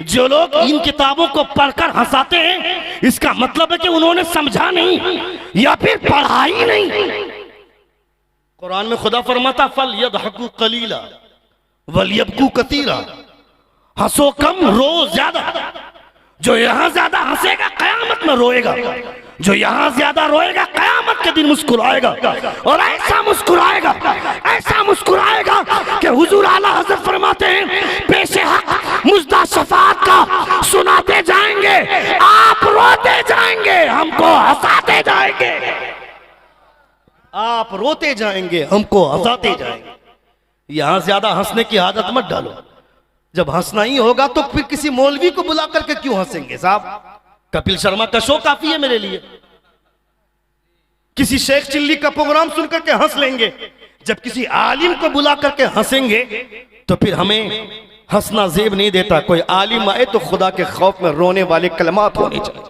जो लोग इन किताबों को पढ़कर हंसाते हैं इसका मतलब है कि उन्होंने समझा नहीं या फिर पढ़ा ही नहीं। कुरान में खुदा फरमाता फल यदहकू कलीला वल यबकू कतीरा, हंसो कम रो ज्यादा। जो यहां ज्यादा हंसेगा कयामत में रोएगा, जो यहां ज्यादा रोएगा कयामत के दिन मुस्कुराएगा। और ऐसा मुस्कुराएगा, ऐसा मुस्कुराएगा कि हुजूर आला हज़रत फरमाते हैं पेशे हक मुजदा शफाअत का सुनाते जाएंगे, आप रोते जाएंगे, हमको हंसाते जाएंगे। आप रोते जाएंगे, हमको हंसाते जाएंगे। यहां ज्यादा हंसने की आदत मत डालो। जब हंसना ही होगा तो फिर किसी मौलवी को बुला करके क्यों हंसेंगे। साहब कपिल शर्मा का शो काफी है मेरे लिए। किसी शेख चिल्ली का प्रोग्राम सुन करके हंस लेंगे। जब किसी आलिम को बुला करके हंसेंगे तो फिर हमें हंसना जेब नहीं देता। कोई आलिम आए तो खुदा के खौफ में रोने वाले कलमात होने चाहिए।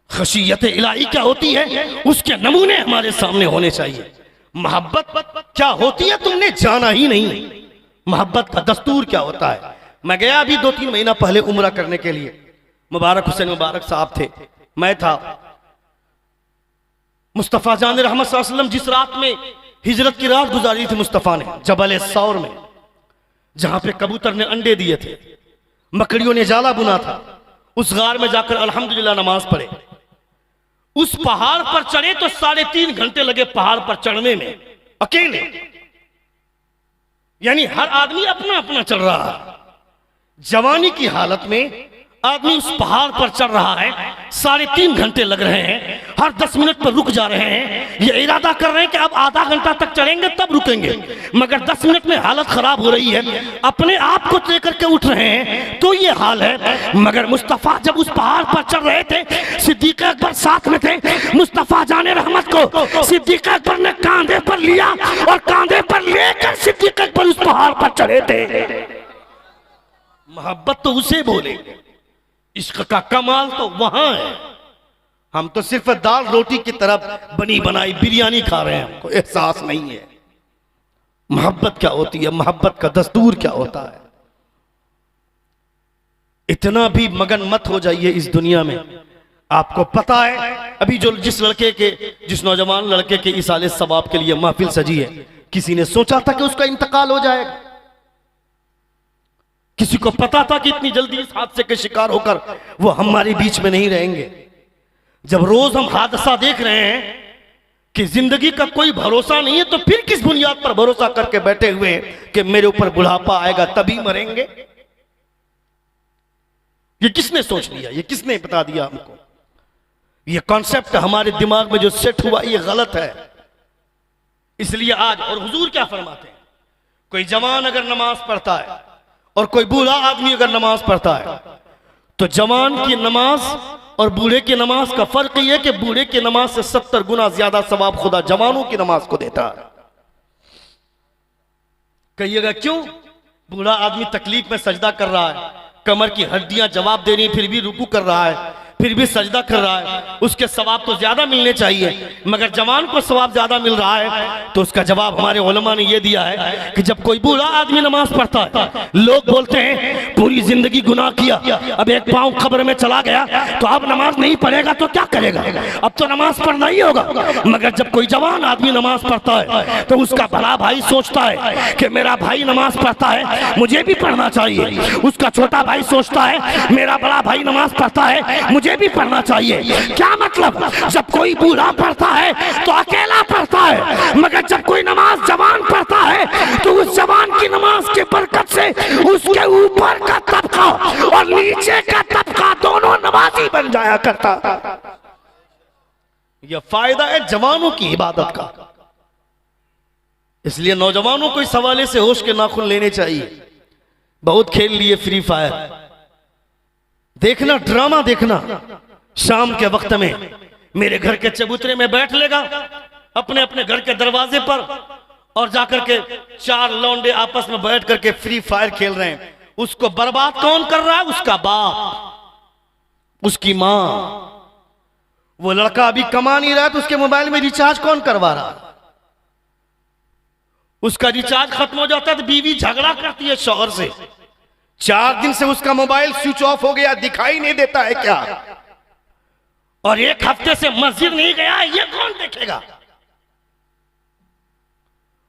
खशियत इलाही क्या होती है उसके नमूने हमारे सामने होने चाहिए। मोहब्बत क्या होती है तुमने जाना ही नहीं। मोहब्बत का दस्तूर क्या होता है। मैं गया अभी 2-3 महीना पहले उम्रा करने के लिए। मुबारक हुसैन मुबारक साहब थे, मैं था। मुस्तफ़ा जान रहमत सल्लल्लाहु अलैहि वसल्लम जिस रात में हिजरत की रात गुजारी थी मुस्तफ़ा ने, जबल सौर में, जहां पे कबूतर ने अंडे दिए थे, मकड़ियों ने जाला बुना था, उस गार में जाकर अल्हम्दुलिल्लाह नमाज पढ़े। उस पहाड़ पर चढ़े तो 3.5 घंटे लगे पहाड़ पर चढ़ने में, अकेले। यानी हर आदमी अपना अपना चल रहा है। जवानी की हालत में आदमी उस पहाड़ पर चढ़ रहा है, 3.5 घंटे लग रहे हैं, हर 10 मिनट पर रुक जा रहे हैं। ये इरादा कर रहे हैं कि अब आधा घंटा तक चढ़ेंगे तब रुकेंगे, मगर 10 मिनट में हालत खराब हो रही है। अपने आप को लेकर के उठ रहे हैं तो ये हाल है। मगर मुस्तफ़ा जब उस पहाड़ पर चढ़ रहे थे, सिद्दीक़ अकबर साथ में थे। मुस्तफ़ा जाने रहमत को सिद्दीक़ अकबर ने कांधे पर लिया और कांधे पर लेकर सिद्दीक़ अकबर उस पहाड़ पर चढ़े थे। मोहब्बत तो उसे बोले, इश्क का कमाल तो वहां है। हम तो सिर्फ दाल रोटी की तरफ बनी बनाई बिरयानी खा रहे हैं, हमको एहसास नहीं है मोहब्बत क्या होती है, मोहब्बत का दस्तूर क्या होता है। इतना भी मगन मत हो जाइए इस दुनिया में। आपको पता है अभी जो जिस नौजवान लड़के के इसाले सवाब के लिए महफिल सजी है, किसी ने सोचा था कि उसका इंतकाल हो जाएगा? किसी को पता था कि इतनी जल्दी इस हादसे के शिकार होकर वो हमारे बीच में नहीं रहेंगे? जब रोज हम हादसा देख रहे हैं कि जिंदगी का कोई भरोसा नहीं है, तो फिर किस बुनियाद पर भरोसा करके बैठे हुए हैं कि मेरे ऊपर बुढ़ापा आएगा तभी मरेंगे? ये किसने सोच लिया? ये किसने बता दिया हमको? ये कॉन्सेप्ट हमारे दिमाग में जो सेट हुआ ये गलत है। इसलिए आज, और हुजूर क्या फरमाते हैं, कोई जवान अगर नमाज पढ़ता है और कोई बूढ़ा आदमी अगर नमाज पढ़ता है तो जवान की नमाज और बूढ़े की नमाज का फर्क यह है कि बूढ़े की नमाज से 70 गुना ज्यादा सवाब खुदा जवानों की नमाज को देता है। कहिएगा क्यों? बूढ़ा आदमी तकलीफ में सजदा कर रहा है, कमर की हड्डियां जवाब दे रही, फिर भी रुकू कर रहा है, फिर भी सजदा कर रहा है, उसके सवाब तो ज्यादा मिलने चाहिए। मगर जवान को सवाब ज्यादा मिल रहा है, तो उसका जवाब हमारे उलमा ने यह दिया है कि जब कोई बूढ़ा आदमी नमाज पढ़ता है, लोग बोलते हैं पूरी जिंदगी गुनाह किया, अब एक पांव कब्र में चला गया तो अब नमाज नहीं पढ़ेगा तो क्या करेगा, अब तो नमाज पढ़ना ही होगा। मगर जब कोई जवान आदमी नमाज पढ़ता है तो उसका बड़ा भाई सोचता है कि मेरा भाई नमाज पढ़ता है, मुझे भी पढ़ना चाहिए। उसका छोटा भाई सोचता है मेरा बड़ा भाई नमाज पढ़ता है, मुझे मुझे भी पढ़ना चाहिए। क्या मतलब, जब कोई बूढ़ा पढ़ता है तो अकेला पढ़ता है, मगर जब कोई नमाज जवान पढ़ता है तो उस जवान की नमाज के बरकत से उसके ऊपर का तबका और नीचे का तबका दोनों नमाजी बन जाया करता। यह फायदा है जवानों की इबादत का। इसलिए नौजवानों को इस हवाले से होश के नाखून लेने चाहिए। बहुत खेल लिए फ्री फायर, देखना ड्रामा देखना, शाम के वक्त में मेरे घर के चबूतरे में बैठ लेगा अपने अपने घर के दरवाजे पर और जाकर के 4 लौंडे आपस में बैठ करके फ्री फायर खेल रहे हैं। उसको बर्बाद कौन कर रहा है? उसका बाप, उसकी मां। वो लड़का अभी कमा नहीं रहा तो उसके मोबाइल में रिचार्ज कौन करवा रहा? उसका रिचार्ज खत्म हो जाता है तो बीवी झगड़ा करती है शौहर से, 4 दिन से उसका मोबाइल स्विच ऑफ हो गया, दिखाई नहीं देता है क्या? और 1 हफ्ते से मस्जिद नहीं गया, ये कौन देखेगा?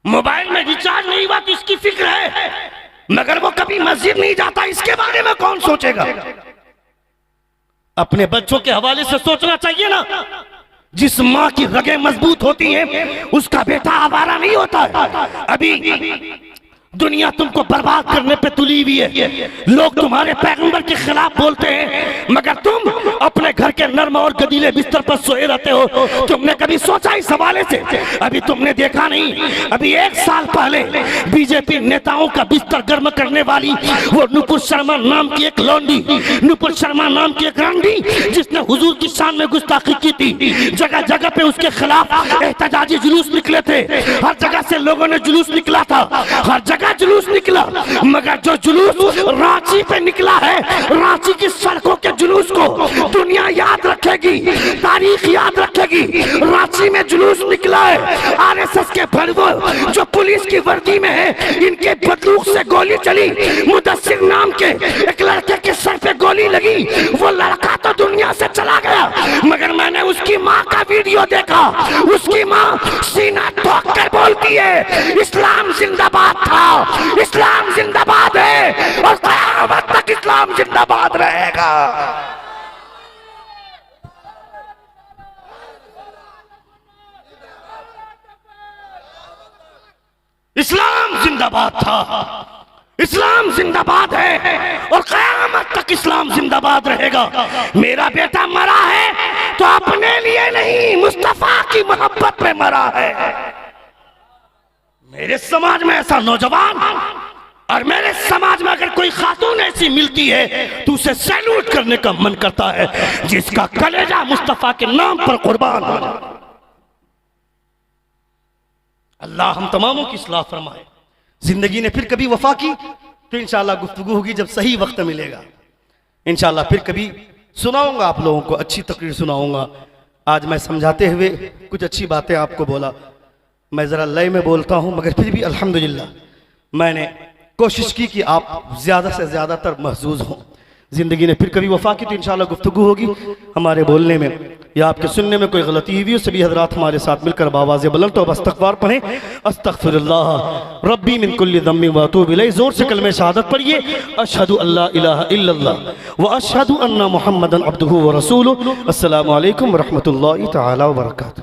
मोबाइल में रिचार्ज नहीं हुआ तो इसकी फिक्र है, मगर वो कभी मस्जिद नहीं जाता, इसके बारे में कौन सोचेगा? अपने बच्चों के हवाले से सोचना चाहिए ना। जिस माँ की रगें मजबूत होती हैं उसका बेटा आवारा नहीं होता है। अभी दुनिया तुमको बर्बाद करने पे तुली हुई है, लोग तुम्हारे पैगंबर के खिलाफ बोलते हैं, मगर तुम अपने घर के नर्म और गदीले बिस्तर पर सोए रहते हो। तुमने कभी सोचा इस हवाले से? अभी तुमने देखा नहीं, अभी 1 साल पहले बीजेपी नेताओं का बिस्तर गर्म करने वाली वो नुपुर शर्मा नाम की एक लौंडी, नुपुर शर्मा नाम की एक रंडी, जिसने हुजूर की शान में गुस्ताखी की थी, जगह जगह पे उसके खिलाफ एहतजाजी जुलूस निकले थे, हर जगह से लोगों ने जुलूस निकला था, हर जगह जुलूस निकला, मगर जो जुलूस रांची पे निकला है, रांची की सड़कों के जुलूस को दुनिया याद रखेगी, तारीख याद रखेगी। रांची में जुलूस निकला है आरएसएस के भरवो जो पुलिस की वर्दी में है, इनके बंदूक से गोली चली, मुदस्सिर नाम के एक लड़के के सर पे गोली लगी, वो लड़का तो दुनिया से चला गया, मगर मैंने उसकी माँ का वीडियो देखा, उसकी माँ सीना ठोक कर बोलती है इस्लाम जिंदाबाद था, इस्लाम जिंदाबाद है और क़यामत तक इस्लाम जिंदाबाद रहेगा। इस्लाम जिंदाबाद था, इस्लाम जिंदाबाद है और क़यामत तक इस्लाम जिंदाबाद रहेगा। मेरा बेटा मरा है तो अपने लिए नहीं, मुस्तफा की मोहब्बत में मरा है। मेरे समाज में ऐसा नौजवान और मेरे समाज में अगर कोई खातून ऐसी मिलती है तो उसे सैल्यूट करने का मन करता है, जिसका कलेजा मुस्तफा के नाम पर कुर्बान हो जाए। अल्लाह हम तमामों की इस्लाह फरमाए। जिंदगी ने फिर कभी वफा की तो इंशाअल्लाह गुफ्तगू होगी जब सही वक्त मिलेगा। इंशाअल्लाह फिर कभी सुनाऊंगा आप लोगों को, अच्छी तकरीर सुनाऊंगा। आज मैं समझाते हुए कुछ अच्छी बातें आपको बोला, मैं ज़रा लय में बोलता हूँ, मगर फिर भी अल्हम्दुलिल्लाह मैंने कोशिश की कि आप ज़्यादा से ज़्यादातर महजूज हों। ज़िंदगी ने फिर कभी वफा की तो इंशाअल्लाह गुफ्तगू होगी। हमारे बोलने में या आपके सुनने में कोई गलती हुई हो, सभी हजरात हमारे साथ मिलकर बावाज़े बुलंद तो इस्तग़फ़ार पढ़ें। अस्तग़फ़िरुल्लाह रब्बी मिन कुल्लि ज़म्बिन व अतूबु इलैह। ज़ोर से कलमे शहादत पढ़िए, अशहदु अल्ला इलाहा इल्लल्लाह व अशहदु अन्ना मुहम्मदन अब्दुहु व रसूलुहु। अस्सलामु अलैकुम व रहमतुल्लाहि तआला व बरकातुहू।